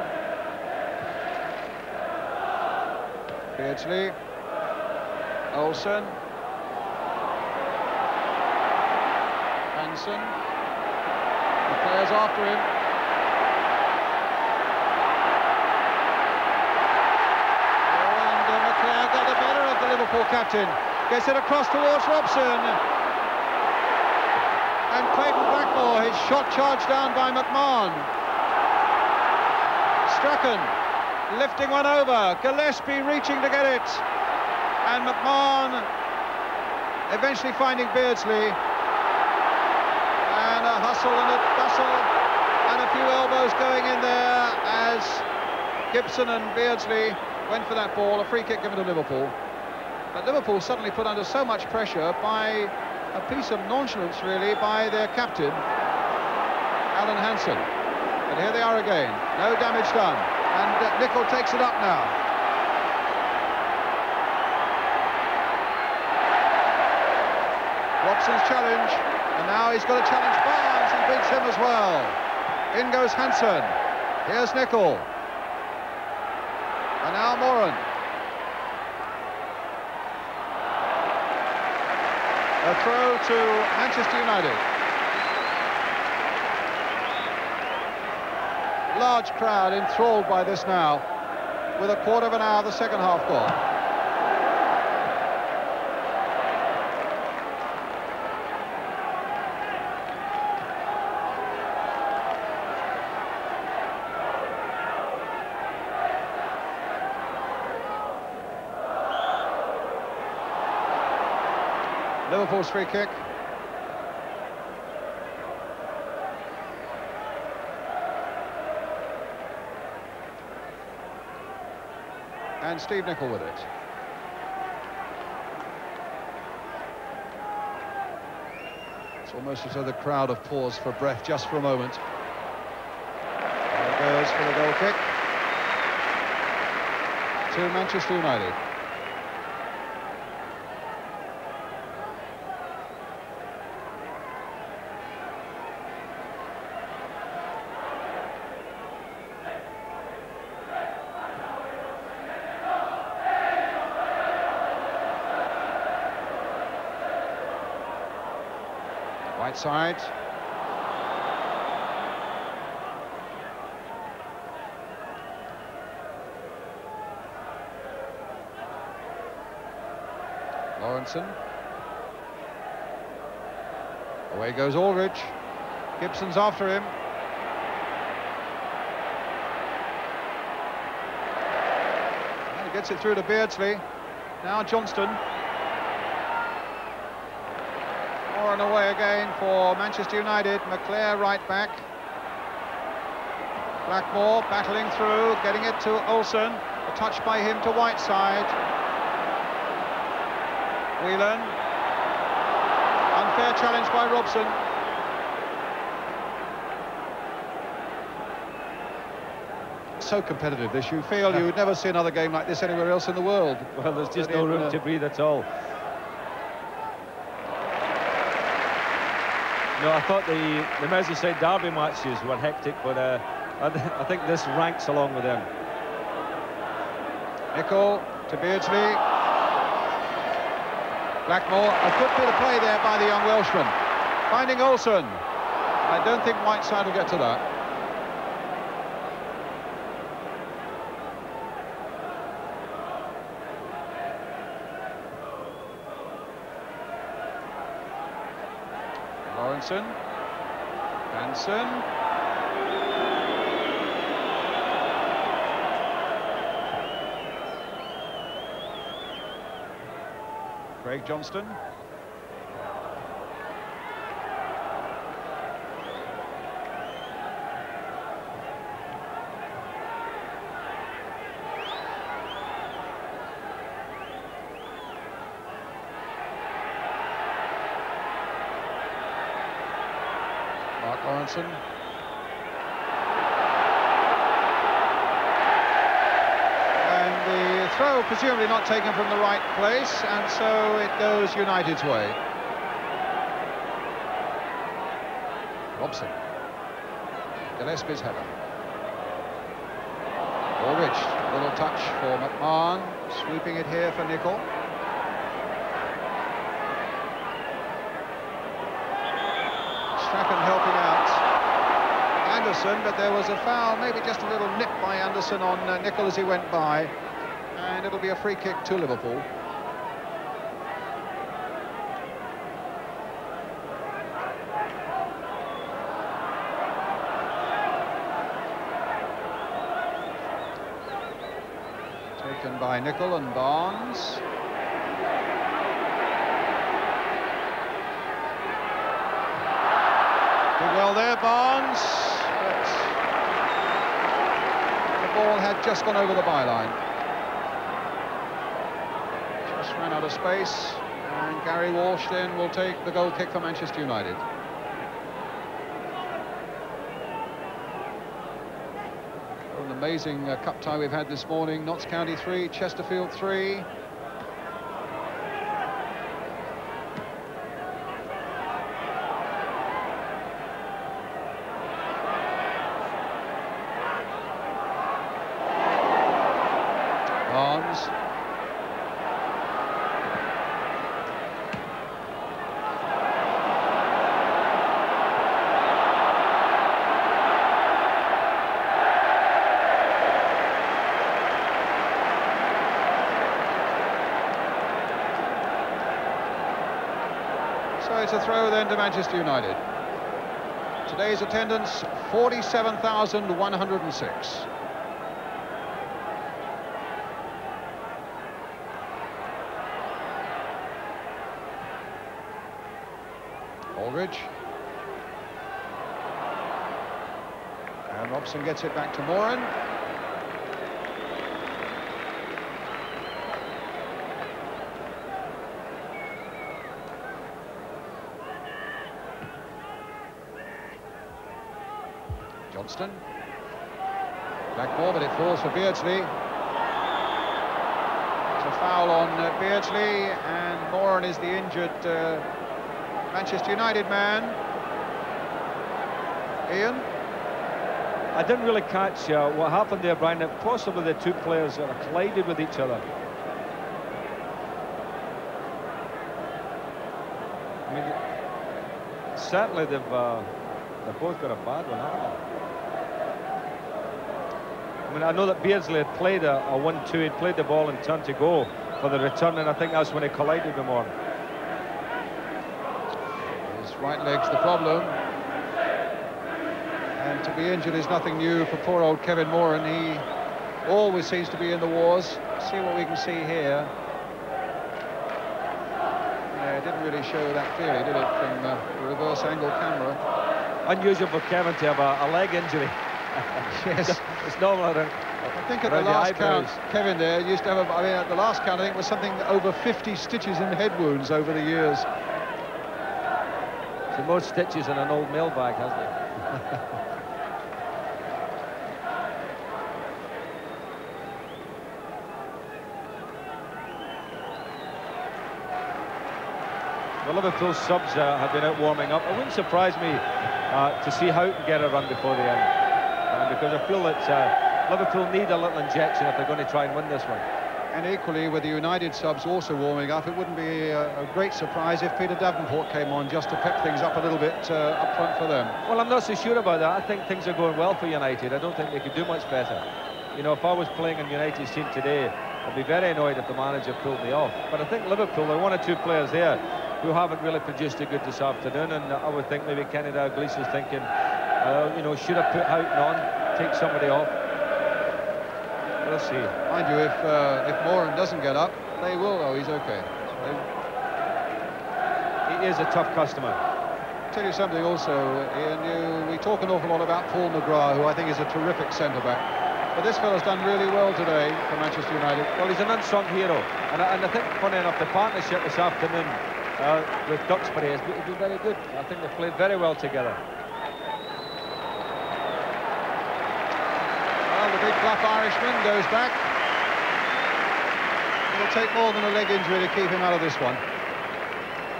Beardsley. Olsen. Hansen. The players after him. And McClair got the better of the Liverpool captain. Gets it across towards Robson. And Clayton Blackmore, his shot charged down by McMahon. Strachan lifting one over. Gillespie reaching to get it. And McMahon eventually finding Beardsley. And a hustle and a bustle and a few elbows going in there as Gibson and Beardsley went for that ball. A free kick given to Liverpool. But Liverpool suddenly put under so much pressure by a piece of nonchalance, really, by their captain, Alan Hansen. But here they are again. No damage done. And Nicol takes it up now. Robson's challenge. And now he's got to challenge Barnes. He beats him as well. In goes Hansen. Here's Nicol. And now Moran. A throw to Manchester United. Large crowd enthralled by this now, with a quarter of an hour of the second half gone. Liverpool's free kick. And Steve Nicol with it. It's almost as though the crowd have paused for breath just for a moment. There it goes for the goal kick to Manchester United. Right side. Lawrenson. Away goes Aldridge. Gibson's after him. Gets it through to Beardsley. Now Johnston. Moran away again for Manchester United. McClare right back. Blackmore battling through, getting it to Olsen. A touch by him to Whiteside. Whelan. Unfair challenge by Robson. So competitive this, you feel you would never see another game like this anywhere else in the world. Well, there's just no room to breathe at all. No, I thought the Merseyside derby matches were hectic, but I think this ranks along with them. Nicol to Beardsley. Blackmore, a good bit of play there by the young Welshman. Finding Olsen. I don't think Whiteside will get to that. Lawrenson. Hansen. Craig Johnston. Mark Lawrenson. Throw presumably not taken from the right place, and so it goes United's way. Robson. Gillespie's header. Aldridge, a little touch for McMahon, sweeping it here for Nicol. Strachan helping out Anderson, but there was a foul, maybe just a little nip by Anderson on Nicol as he went by. And it'll be a free kick to Liverpool. Taken by Nicol and Barnes. Did well there, Barnes. But the ball had just gone over the byline. Ran out of space, and Gary Walsh then will take the goal kick for Manchester United. An amazing cup tie we've had this morning. Notts County 3, Chesterfield 3. Barnes. So it's a throw then to Manchester United. Today's attendance, 47,106. Aldridge. And Robson gets it back to Moran. Johnston. Blackmore, but it falls for Beardsley. It's a foul on Beardsley, and Moran is the injured Manchester United man. Ian? I didn't really catch what happened there, Brian. That possibly the two players that collided with each other. I mean, certainly they've both got a bad one, haven't they? I mean, I know that Beardsley had played a 1-2, he'd played the ball and turned to go for the return, and I think that's when he collided with Moran. His right leg's the problem. And to be injured is nothing new for poor old Kevin Moran. He always seems to be in the wars. See what we can see here. Yeah, it didn't really show that clearly, did it, from the reverse angle camera? Unusual for Kevin to have a leg injury. Yes. It's normal. I think at the last count, Kevin there used to have, I mean, at the last count, I think it was something over 50 stitches in head wounds over the years. So more stitches in an old mailbag, hasn't it? Well, Liverpool subs have been out warming up. It wouldn't surprise me to see Houghton get a run before the end, because I feel that Liverpool need a little injection if they're going to try and win this one. And equally, with the United subs also warming up, it wouldn't be a great surprise if Peter Davenport came on just to pep things up a little bit up front for them. Well, I'm not so sure about that. I think things are going well for United. I don't think they could do much better. You know, if I was playing on United's team today, I'd be very annoyed if the manager pulled me off. But I think Liverpool, there are one or two players there who haven't really produced a good this afternoon, and I would think maybe Kenny Dalglish is thinking, you know, should I put Houghton on, take somebody off? We'll see. Mind you, if Moran doesn't get up, they will, though. He's okay. He is a tough customer. I'll tell you something also, Ian, we talk an awful lot about Paul McGrath, who I think is a terrific centre-back. But this fellow's done really well today for Manchester United. Well, he's an unsung hero. And I think, funny enough, the partnership this afternoon with Duxbury has been very good. I think they've played very well together. Well, the big bluff Irishman goes back. It'll take more than a leg injury to keep him out of this one.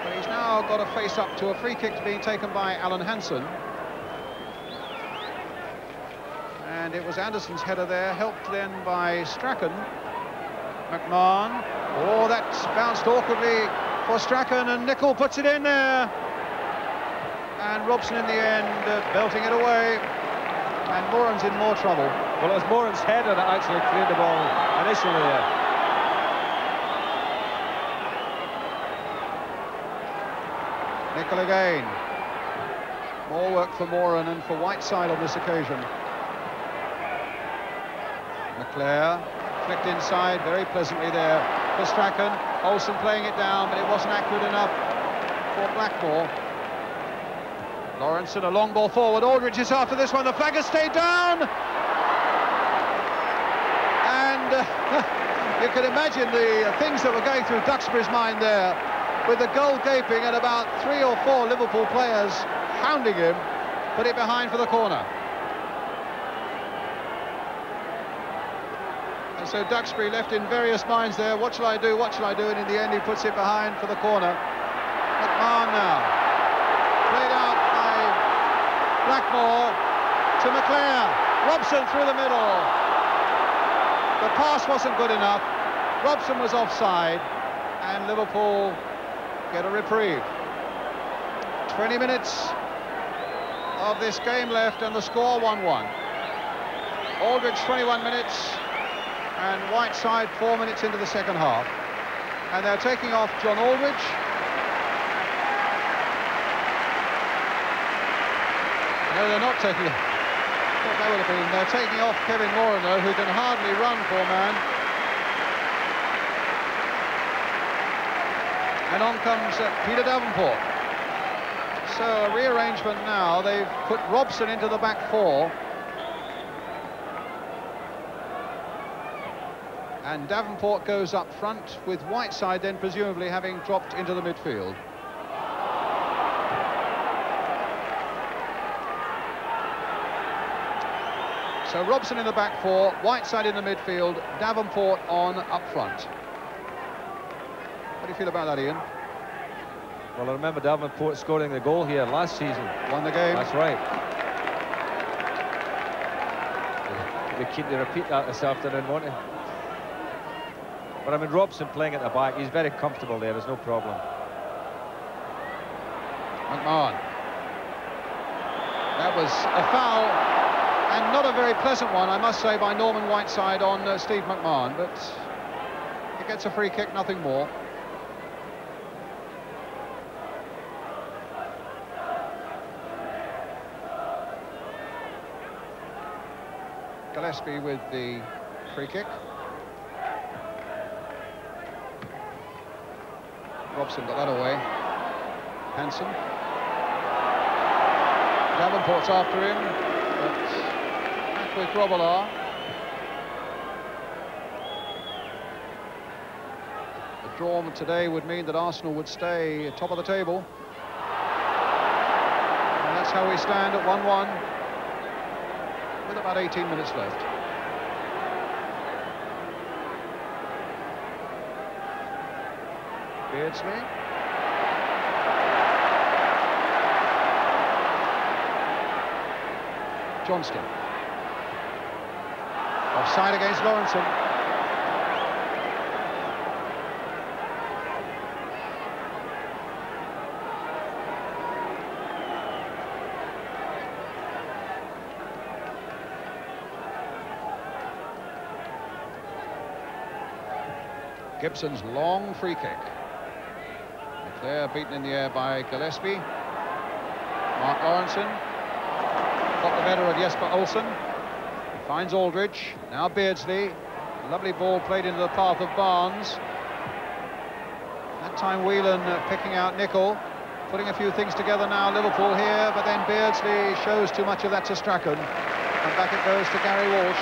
But he's now got to face up to a free kick being taken by Alan Hansen. And it was Anderson's header there, helped then by Strachan. McMahon. Oh, that's bounced awkwardly for Strachan, and Nicol puts it in there. And Robson in the end belting it away. And Moran's in more trouble. Well, it was Moran's header that actually cleared the ball initially there. Nicol again. More work for Moran and for Whiteside on this occasion. McClare flicked inside very pleasantly there for Strachan. Olsen playing it down, but it wasn't accurate enough for Blackmore. Lawrenson, a long ball forward. Aldridge is after this one. The flag has stayed down. And you can imagine the things that were going through Duxbury's mind there, with the goal gaping and about 3 or 4 Liverpool players hounding him. Put it behind for the corner. And so Duxbury left in various minds there. What shall I do? What shall I do? And in the end, he puts it behind for the corner. McMahon now. Played out by Blackmore to McClare. Robson through the middle. The pass wasn't good enough. Robson was offside. And Liverpool get a reprieve. 20 minutes of this game left and the score 1-1. Aldridge 21 minutes. And Whiteside 4 minutes into the second half. And they're taking off John Aldridge. No, they're not taking... What that would have been. They're taking off Kevin Moran, though, who can hardly run, poor man. And on comes Peter Davenport. So a rearrangement now. They've put Robson into the back four. And Davenport goes up front, with Whiteside then presumably having dropped into the midfield. So Robson in the back four, Whiteside in the midfield, Davenport on up front. What do you feel about that, Ian? Well, I remember Davenport scoring the goal here last season. Won the game. That's right. We'll be keen to repeat that this afternoon, won't he? But I mean, Robson playing at the back, he's very comfortable there, there's no problem. McMahon. That was a foul, and not a very pleasant one, I must say, by Norman Whiteside on Steve McMahon, but he gets a free kick, nothing more. Gillespie with the Free kick. Robson got that away. Hansen. Davenport's after him, but back with Grobbelaar. A draw today would mean that Arsenal would stay at top of the table. And that's how we stand at 1-1 with about 18 minutes left. Beardsley. Johnston. Offside against Lawrenson. Gibson's long free kick. Leclerc beaten in the air by Gillespie. Mark Lawrenson got the better of Jesper Olsen. He finds Aldridge. Now Beardsley. Lovely ball played into the path of Barnes. That time Whelan picking out Nicol. Putting a few things together now, Liverpool here, but then Beardsley shows too much of that to Strachan. And back it goes to Gary Walsh.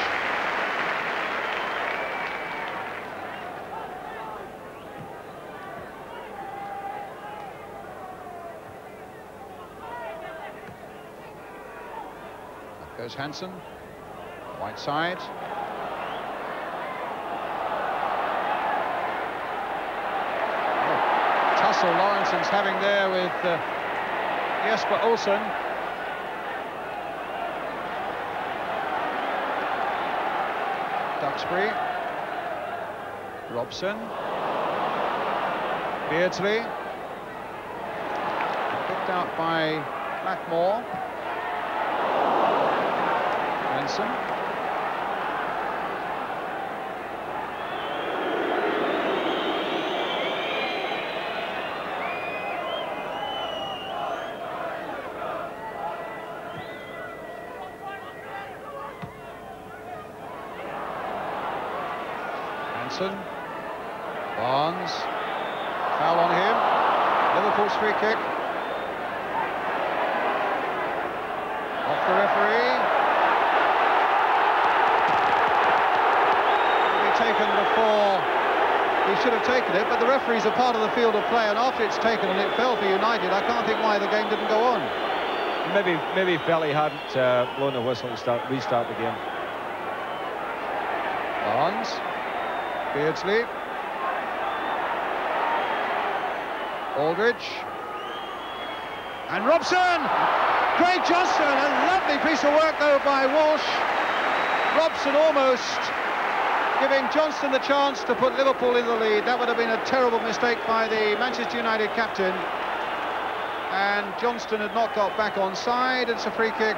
Goes Hansen, right side. Oh, tussle Lawrenson's having there with Jesper Olsen. Duxbury. Robson. Beardsley. Picked out by Blackmore. Hansen. Barnes. Foul on him. Liverpool's free kick. Off the referee. Taken before he should have taken it, but the referees are part of the field of play, and after it's taken and it fell for United, I can't think why the game didn't go on. Maybe he felt he hadn't blown the whistle to restart the game. Barnes, Beardsley, Aldridge, and Robson. Craig Johnston, a lovely piece of work though by Walsh. Robson almost giving Johnston the chance to put Liverpool in the lead. That would have been a terrible mistake by the Manchester United captain. And Johnston had not got back on side. It's a free kick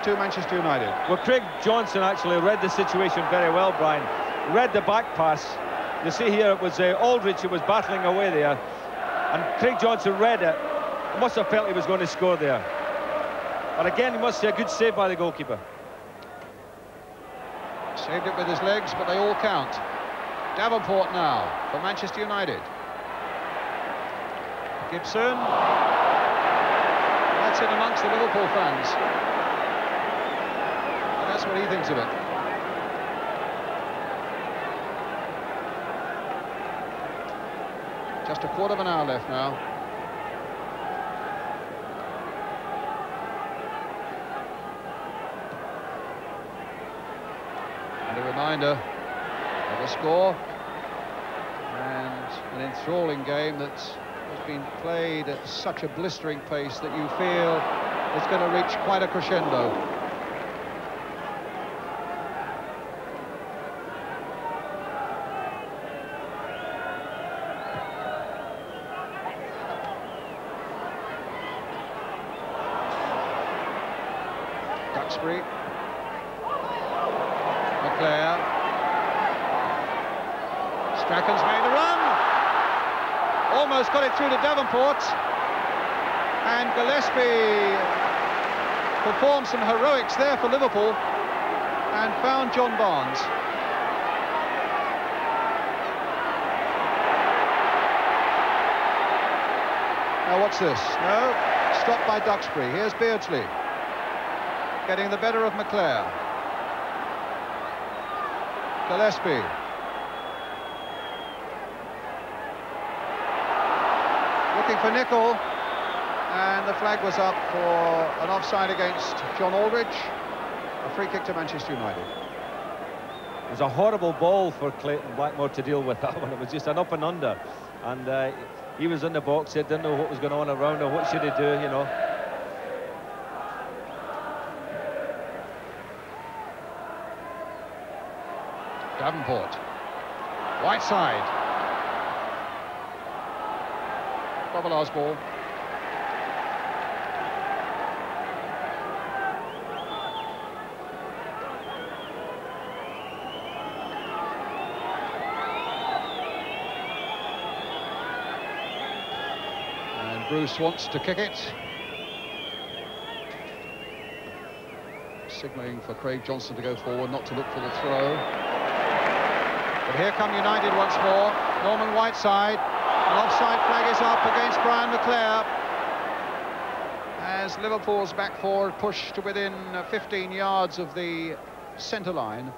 to Manchester United. Well, Craig Johnston actually read the situation very well, Brian. Read the back pass. You see here it was Aldridge who was battling away there. And Craig Johnston read it. He must have felt he was going to score there. But again, you must say a good save by the goalkeeper. Saved it with his legs, but they all count. Davenport now for Manchester United. Gibson. That's in amongst the Liverpool fans. And that's what he thinks of it. Just a quarter of an hour left now. A reminder of the score and an enthralling game that has been played at such a blistering pace that you feel it's going to reach quite a crescendo. Duxbury. Leclerc. Strachan's made a run. Almost got it through to Davenport. And Gillespie performed some heroics there for Liverpool and found John Barnes. Now what's this? No, stopped by Duxbury. Here's Beardsley getting the better of McClare. Gillespie. Looking for Nicol, and the flag was up for an offside against John Aldridge. A free kick to Manchester United. It was a horrible ball for Clayton Blackmore to deal with that one. It was just an up and under, and he was in the box. He didn't know what was going on around him. What should he do, you know? Davenport. White side. Grobbelaar's ball. And Bruce wants to kick it. Signalling for Craig Johnston to go forward, not to look for the throw. But here come United once more. Norman Whiteside. An offside flag is up against Brian McClare as Liverpool's back four pushed to within 15 yards of the centre line.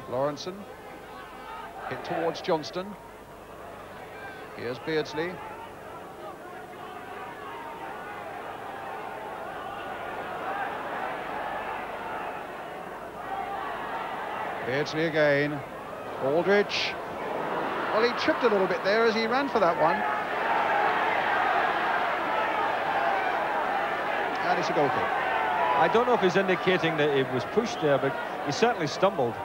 Lawrenson hit towards Johnston. Here's Beardsley. Beardsley again. Aldridge. Well, he tripped a little bit there as he ran for that one. And it's a goal kick. I don't know if he's indicating that he was pushed there, but he certainly stumbled.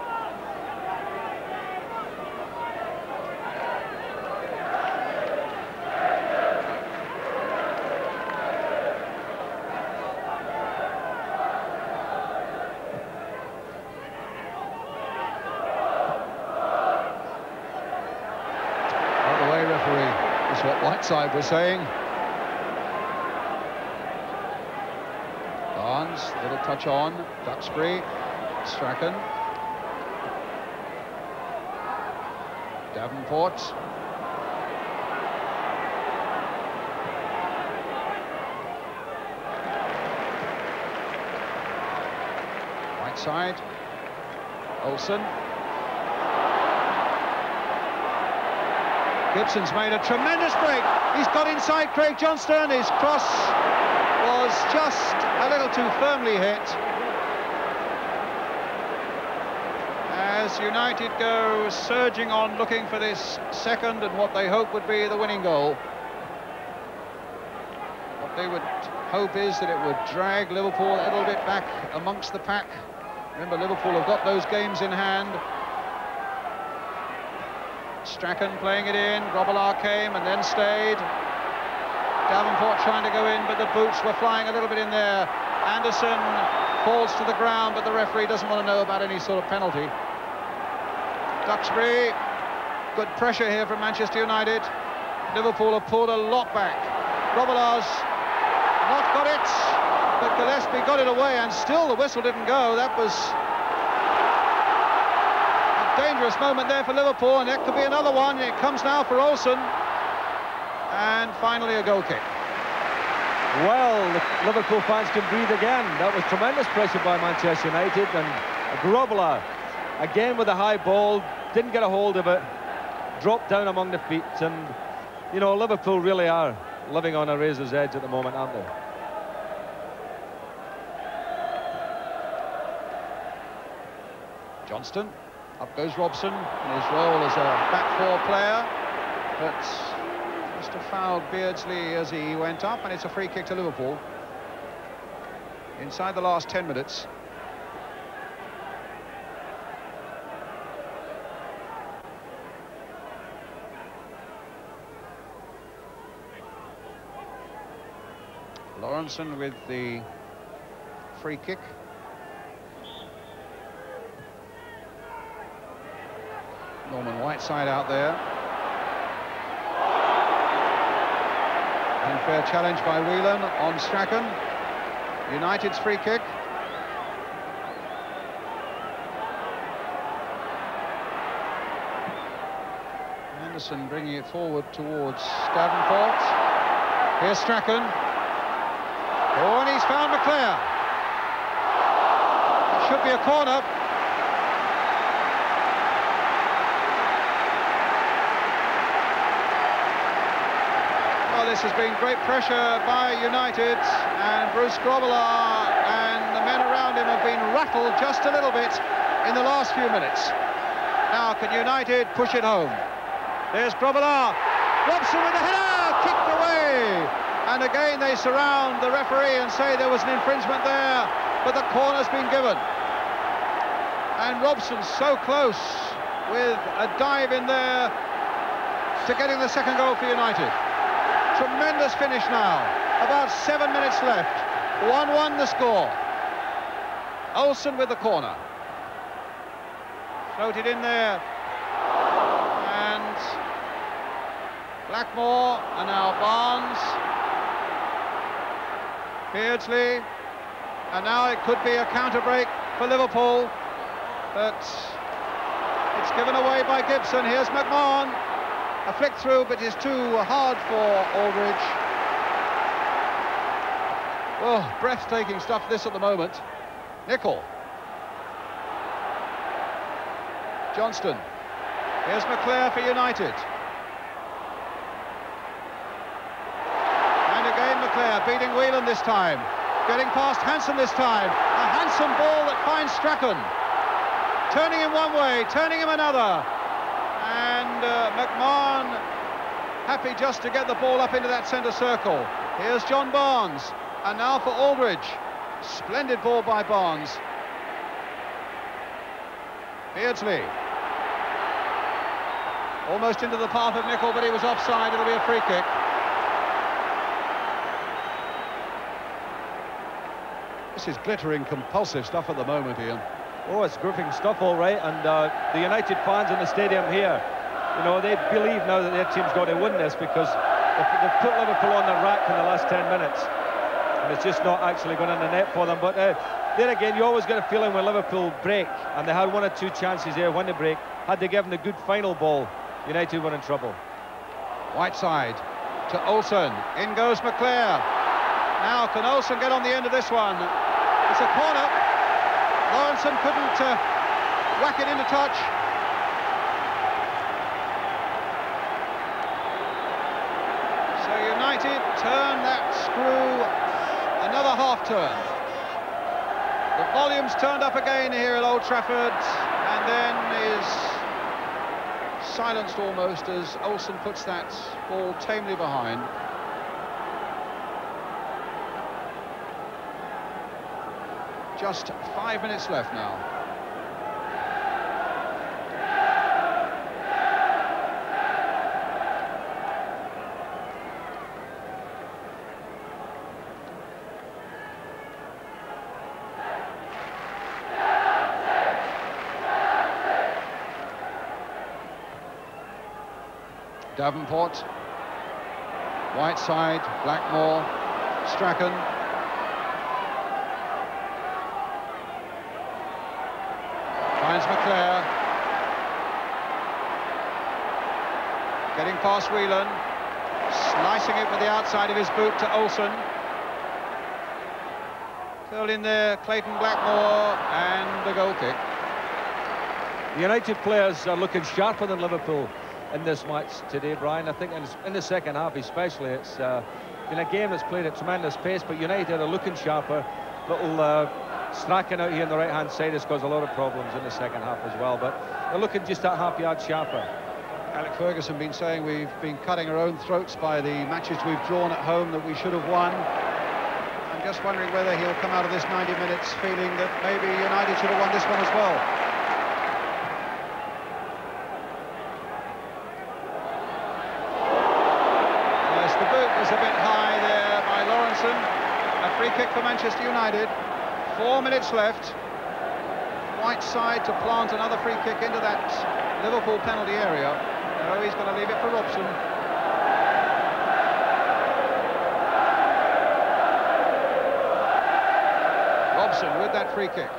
Whiteside was saying. Barnes, little touch on. Duxbury, Strachan. Davenport. Whiteside. Olsen. Gibson's made a tremendous break. He's got inside Craig Johnston. His cross was just a little too firmly hit. As United go surging on looking for this second and what they hope would be the winning goal. What they would hope is that it would drag Liverpool a little bit back amongst the pack. Remember, Liverpool have got those games in hand. Strachan playing it in, Grobbelaar came and then stayed. Davenport trying to go in, but the boots were flying a little bit in there. Anderson falls to the ground, but the referee doesn't want to know about any sort of penalty. Duxbury, good pressure here from Manchester United. Liverpool have pulled a lot back. Grobbelaar's not got it, but Gillespie got it away, and still the whistle didn't go. That was dangerous moment there for Liverpool, and it could be another one. It comes now for Olsen, and finally a goal kick. Well, the Liverpool fans can breathe again. That was tremendous pressure by Manchester United, and Grobbelaar again with a high ball, didn't get a hold of it, dropped down among the feet, and you know, Liverpool really are living on a razor's edge at the moment, aren't they? Johnston. Up goes Robson in his role as a back four player, but must have fouled Beardsley as he went up, and it's a free kick to Liverpool inside the last 10 minutes. Lawrenson with the free kick. Norman Whiteside out there. Unfair challenge by Whelan on Strachan. United's free kick. Anderson bringing it forward towards Davenport. Here's Strachan. Oh, and he's found McClare. It should be a corner. Well, this has been great pressure by United, and Bruce Grobbelaar and the men around him have been rattled just a little bit in the last few minutes. Now, can United push it home? There's Grobbelaar. Robson with the header, kicked away. And again, they surround the referee and say there was an infringement there, but the corner's been given. And Robson's so close with a dive in there to getting the second goal for United. Tremendous finish now. About 7 minutes left. 1-1 the score. Olsen with the corner. Floated in there. And Blackmore, and now Barnes. Beardsley. And now it could be a counter break for Liverpool. But it's given away by Gibson. Here's McMahon. A flick through, but is too hard for Aldridge. Oh, breathtaking stuff this at the moment. Nicol. Johnston. Here's McClare for United. And again McClare beating Whelan this time. Getting past Hansen this time. A handsome ball that finds Strachan. Turning him one way, turning him another. And McMahon happy just to get the ball up into that centre circle. Here's John Barnes. And now for Aldridge. Splendid ball by Barnes. Beardsley. Almost into the path of Nicol, but he was offside. It'll be a free kick. This is glittering, compulsive stuff at the moment, Ian. Oh, it's gripping stuff, all right. And the United fans in the stadium here, you know, they believe now that their team's got to win this, because they've put Liverpool on the rack in the last 10 minutes. And it's just not actually going in the net for them. But there again, you always get a feeling when Liverpool break, and they had one or two chances there when they break. Had they given a good final ball, United were in trouble. Whiteside to Olsen. In goes McClare. Now, can Olsen get on the end of this one? It's a corner. Lawrenson couldn't whack it into touch. So United turn that screw another half turn. The volume's turned up again here at Old Trafford, and then is silenced almost as Olsen puts that ball tamely behind. Just 5 minutes left now. Davenport, Whiteside, Blackmore, Strachan. Finds McClare. Getting past Whelan. Slicing it with the outside of his boot to Olsen. Curled in there, Clayton Blackmore, and a goal kick. The United players are looking sharper than Liverpool in this match today, Brian. I think in the second half especially, it's been a game that's played at tremendous pace, but United are looking sharper. Little Strachan out here on the right-hand side has caused a lot of problems in the second half as well, but they're looking just that half yard sharper. Alec Ferguson been saying we've been cutting our own throats by the matches we've drawn at home that we should have won. I'm just wondering whether he'll come out of this 90 minutes feeling that maybe United should have won this one as well. Yes, the boot was a bit high there by Lawrenson. A free kick for Manchester United. 4 minutes left. Whiteside to plant another free kick into that Liverpool penalty area. No, he's going to leave it for Robson. Robson with that free kick.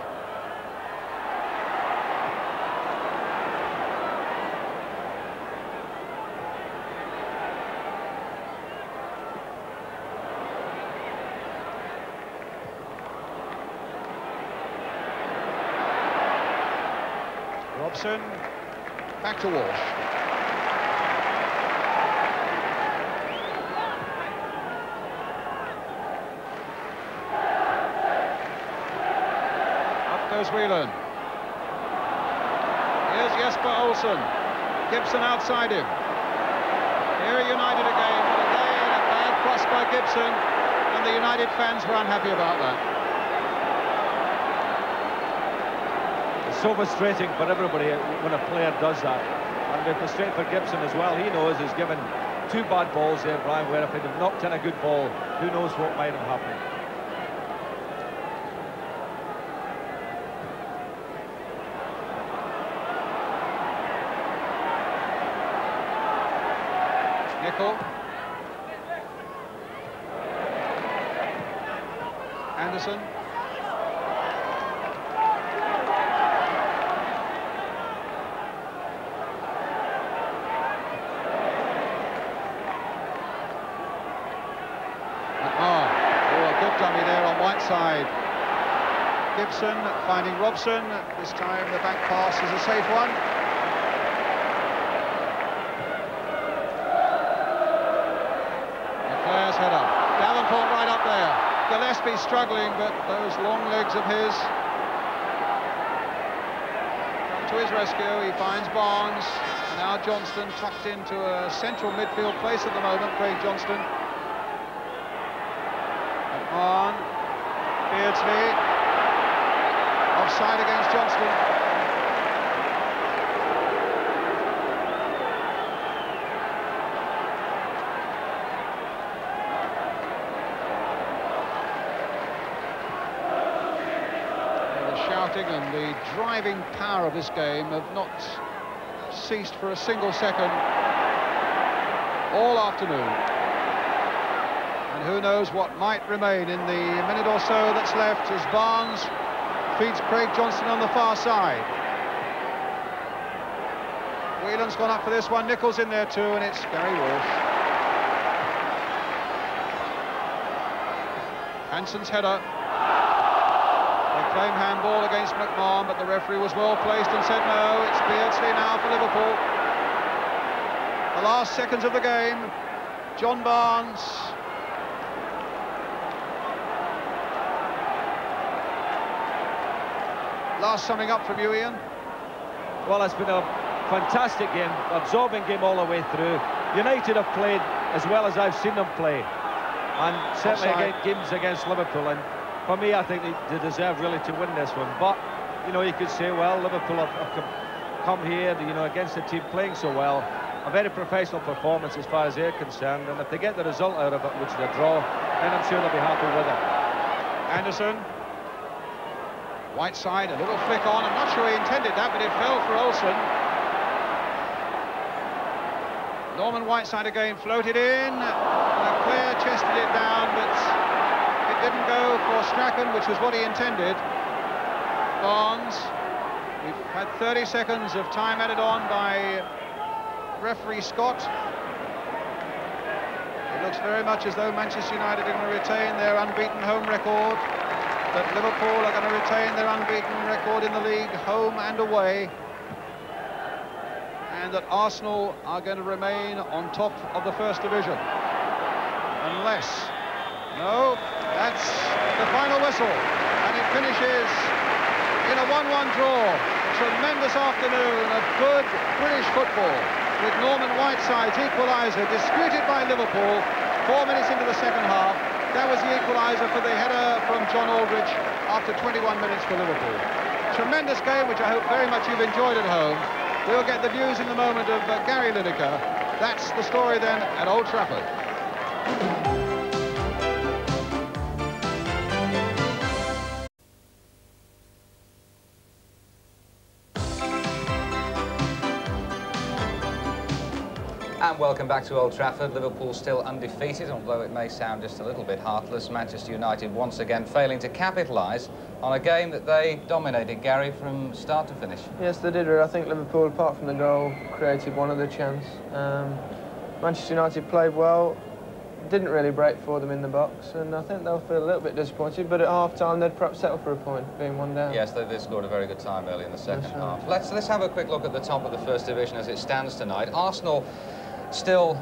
Robson, back to Walsh. Up goes Whelan. Here's Jesper Olsen. Gibson outside him. Here are United again, but again a bad cross by Gibson, and the United fans were unhappy about that. It's so frustrating for everybody when a player does that. And it'll be frustrating for Gibson as well. He knows he's given two bad balls there, Brian, where if he'd have knocked in a good ball, who knows what might have happened. Nicol. Anderson. Oh, a good dummy there on Whiteside. Gibson finding Robson. This time the back pass is a safe one. Header. Davenport right up there. Gillespie struggling, but those long legs of his come to his rescue. He finds Barnes, and now Johnston tucked into a central midfield place at the moment. Craig Johnston. On Beardsley. Offside against Johnston. And the driving power of this game have not ceased for a single second all afternoon. And who knows what might remain in the minute or so that's left as Barnes feeds Craig Johnston on the far side. Whelan's gone up for this one, Nichols in there too, and it's Gary Walsh. Hansen's header. Claim handball against McMahon, but the referee was well placed and said no. It's Beardsley now for Liverpool. The last seconds of the game. John Barnes. Last summing up from you, Ian. Well, it's been a fantastic game, absorbing game all the way through. United have played as well as I've seen them play, and certainly games against Liverpool. And for me, I think they deserve really to win this one. But, you know, you could say, well, Liverpool have come here, you know, against a team playing so well. A very professional performance as far as they're concerned. And if they get the result out of it, which is a draw, then I'm sure they'll be happy with it. Anderson. Whiteside, a little flick on. I'm not sure he intended that, but it fell for Olsen. Norman Whiteside again floated in. Clare chested it down, but didn't go for Strachan, which was what he intended. Barnes. We've had 30 seconds of time added on by referee Scott. It looks very much as though Manchester United are going to retain their unbeaten home record, that Liverpool are going to retain their unbeaten record in the league, home and away, and that Arsenal are going to remain on top of the First Division. Unless... No, that's the final whistle, and it finishes in a 1-1 draw. A tremendous afternoon of good British football, with Norman Whiteside's equaliser disputed by Liverpool 4 minutes into the second half. That was the equaliser for the header from John Aldridge after 21 minutes for Liverpool. Tremendous game, which I hope very much you've enjoyed at home. We'll get the news in the moment of Gary Lineker. That's the story then at Old Trafford. And welcome back to Old Trafford. Liverpool still undefeated, although it may sound just a little bit heartless. Manchester United once again failing to capitalise on a game that they dominated, Gary, from start to finish. Yes, they did. I think Liverpool, apart from the goal, created one other chance. Manchester United played well. didn't really break for them in the box, and I think they'll feel a little bit disappointed, but at half-time they'd perhaps settle for a point, being 1 down. Yes, they scored a very good time early in the second half. Let's have a quick look at the top of the First Division as it stands tonight. Arsenal still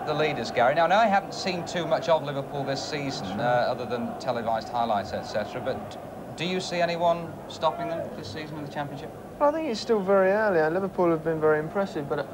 the leaders, Gary. Now I haven't seen too much of Liverpool this season, other than televised highlights, etc. But do you see anyone stopping them this season in the Championship? Well, I think it's still very early, and Liverpool have been very impressive, but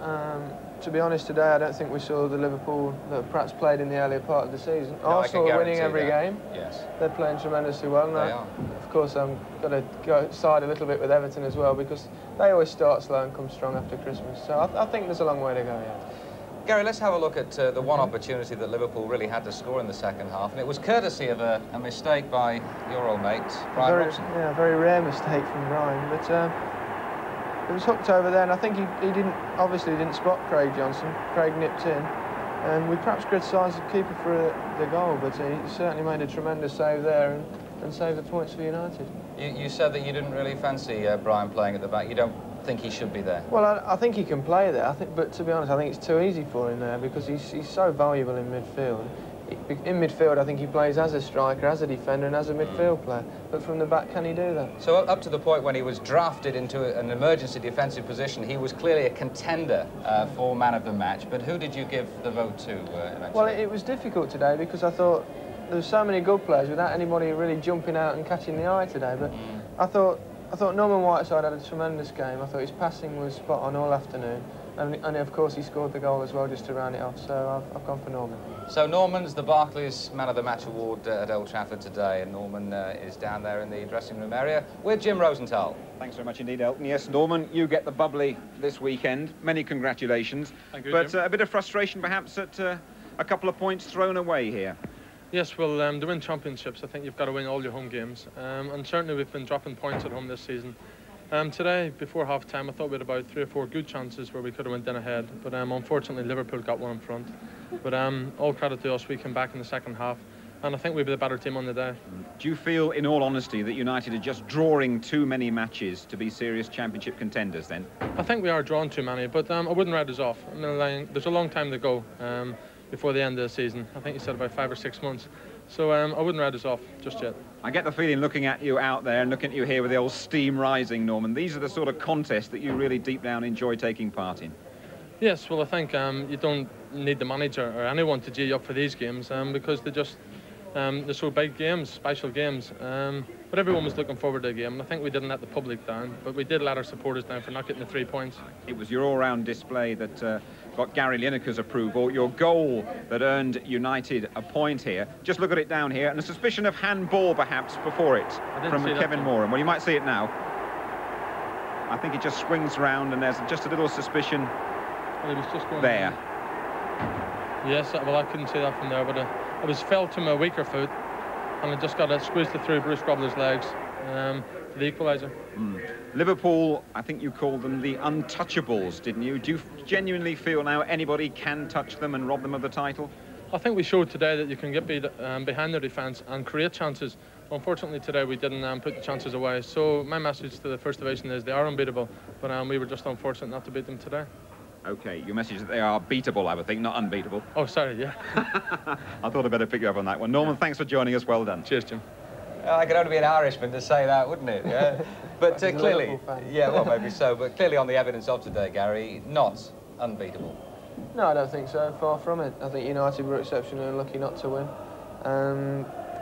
to be honest, today I don't think we saw the Liverpool that perhaps played in the earlier part of the season. No, Arsenal are winning every game. Yes. They're playing tremendously well. And they are. Of course, I'm going to go side a little bit with Everton as well, because they always start slow and come strong after Christmas. So I think there's a long way to go, yeah. Gary, let's have a look at the one opportunity that Liverpool really had to score in the second half, and it was courtesy of a mistake by your old mate, Brian Robson. Yeah, a very rare mistake from Brian, but it was hooked over there, and I think he obviously didn't spot Craig Johnson. Craig nipped in, and we perhaps criticised the keeper for the goal, but he certainly made a tremendous save there and saved the points for United. You said that you didn't really fancy Brian playing at the back. You don't think he should be there? Well, I think he can play there. But to be honest, I think it's too easy for him there because he's so valuable in midfield. In midfield, I think he plays as a striker, as a defender, and as a midfield player. But from the back, can he do that? So up to the point when he was drafted into an emergency defensive position, he was clearly a contender for man of the match. But who did you give the vote to eventually? Well, it was difficult today because I thought there were so many good players without anybody really jumping out and catching the eye today. But I thought Norman Whiteside had a tremendous game. I thought his passing was spot on all afternoon. And of course, he scored the goal as well just to round it off. So I've gone for Norman. So Norman's the Barclays Man of the Match award at Old Trafford today, and Norman is down there in the dressing room area with Jim Rosenthal. Thanks very much indeed, Elton. Yes, Norman, you get the bubbly this weekend. Many congratulations. Thank you, but a bit of frustration perhaps at a couple of points thrown away here. Yes, well, to win championships, I think you've got to win all your home games. And certainly we've been dropping points at home this season. Today, before half-time, I thought we had about 3 or 4 good chances where we could have went in ahead. But unfortunately, Liverpool got one in front. But all credit to us, we came back in the second half. And I think we were the better team on the day. Do you feel, in all honesty, that United are just drawing too many matches to be serious championship contenders then? I think we are drawing too many, but I wouldn't write us off. I mean, there's a long time to go before the end of the season. I think you said about 5 or 6 months. So I wouldn't write us off just yet. I get the feeling, looking at you out there and looking at you here with the old steam rising, Norman, these are the sort of contests that you really deep down enjoy taking part in. Yes, well, I think you don't need the manager or anyone to gee up for these games because they're so big games, special games. But everyone was looking forward to the game, and I think we didn't let the public down, but we did let our supporters down for not getting the 3 points. It was your all-round display that got Gary Lineker's approval, your goal that earned United a point here. Just look at it down here, and a suspicion of handball perhaps before it from Kevin Moran. Well, you might see it now. I think it just swings round, and there's just a little suspicion Well, was just going there. Yes, well, I couldn't see that from there, but it was fell to my weaker foot, and I just got it, squeezed it through Bruce Grobbler's legs for the equaliser. Liverpool, I think you called them the untouchables, didn't you? Do you genuinely feel now anybody can touch them and rob them of the title? I think we showed today that you can get behind their defence and create chances. Unfortunately, today we didn't put the chances away. So my message to the First Division is they are unbeatable, but we were just unfortunate not to beat them today. OK, your message is that they are beatable, I would think, not unbeatable. Oh, sorry, yeah. I thought I'd better pick you up on that one. Norman, thanks for joining us. Well done. Cheers, Jim. I could only be an Irishman to say that, wouldn't it? Yeah. But clearly, yeah, well, maybe so. But clearly, on the evidence of today, Gary, not unbeatable. No, I don't think so. Far from it. I think United were exceptionally unlucky not to win.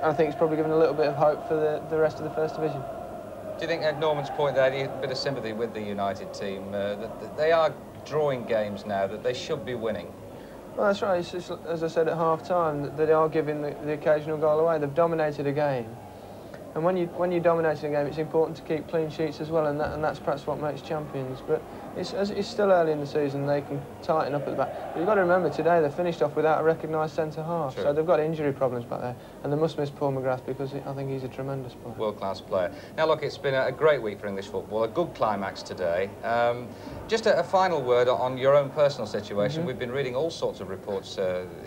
I think it's probably given a little bit of hope for the rest of the First Division. Do you think, at Norman's point there, a bit of sympathy with the United team, that they are drawing games now, that they should be winning? Well, that's right. It's just, as I said at half-time, that they are giving the occasional goal away. They've dominated a game. And when you're dominating a game, it's important to keep clean sheets as well, and that's perhaps what makes champions. But it's still early in the season, they can tighten up at the back. But you've got to remember, today they finished off without a recognised centre-half, so they've got injury problems back there. And they must miss Paul McGrath because I think he's a tremendous player. World-class player. Now, look, it's been a great week for English football, a good climax today. Just a final word on your own personal situation. We've been reading all sorts of reports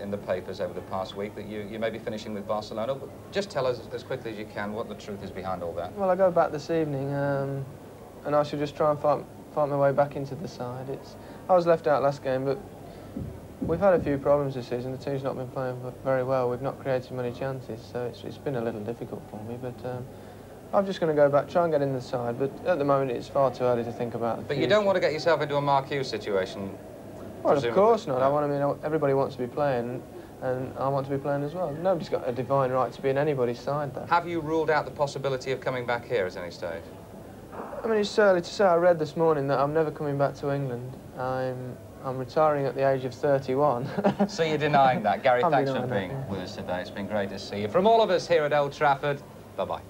in the papers over the past week that you may be finishing with Barcelona. Just tell us as quickly as you can what the truth is behind all that. Well, I go back this evening, and I should just try and fight my way back into the side. I was left out last game, but we've had a few problems this season. The team's not been playing very well. We've not created many chances, so it's been a little difficult for me. But I'm just going to go back, try and get in the side. But at the moment, it's far too early to think about the But future. you don't want to get yourself into a Mark Hughes situation? Well, of course not. Everybody wants to be playing, and I want to be playing as well. Nobody's got a divine right to be in anybody's side, though. Have you ruled out the possibility of coming back here at any stage? I mean, it's early to say. I read this morning that I'm never coming back to England. I'm retiring at the age of 31. So you're denying that. Gary, I'm thanks for denying being that, yeah. with us today. It's been great to see you. From all of us here at Old Trafford, bye-bye.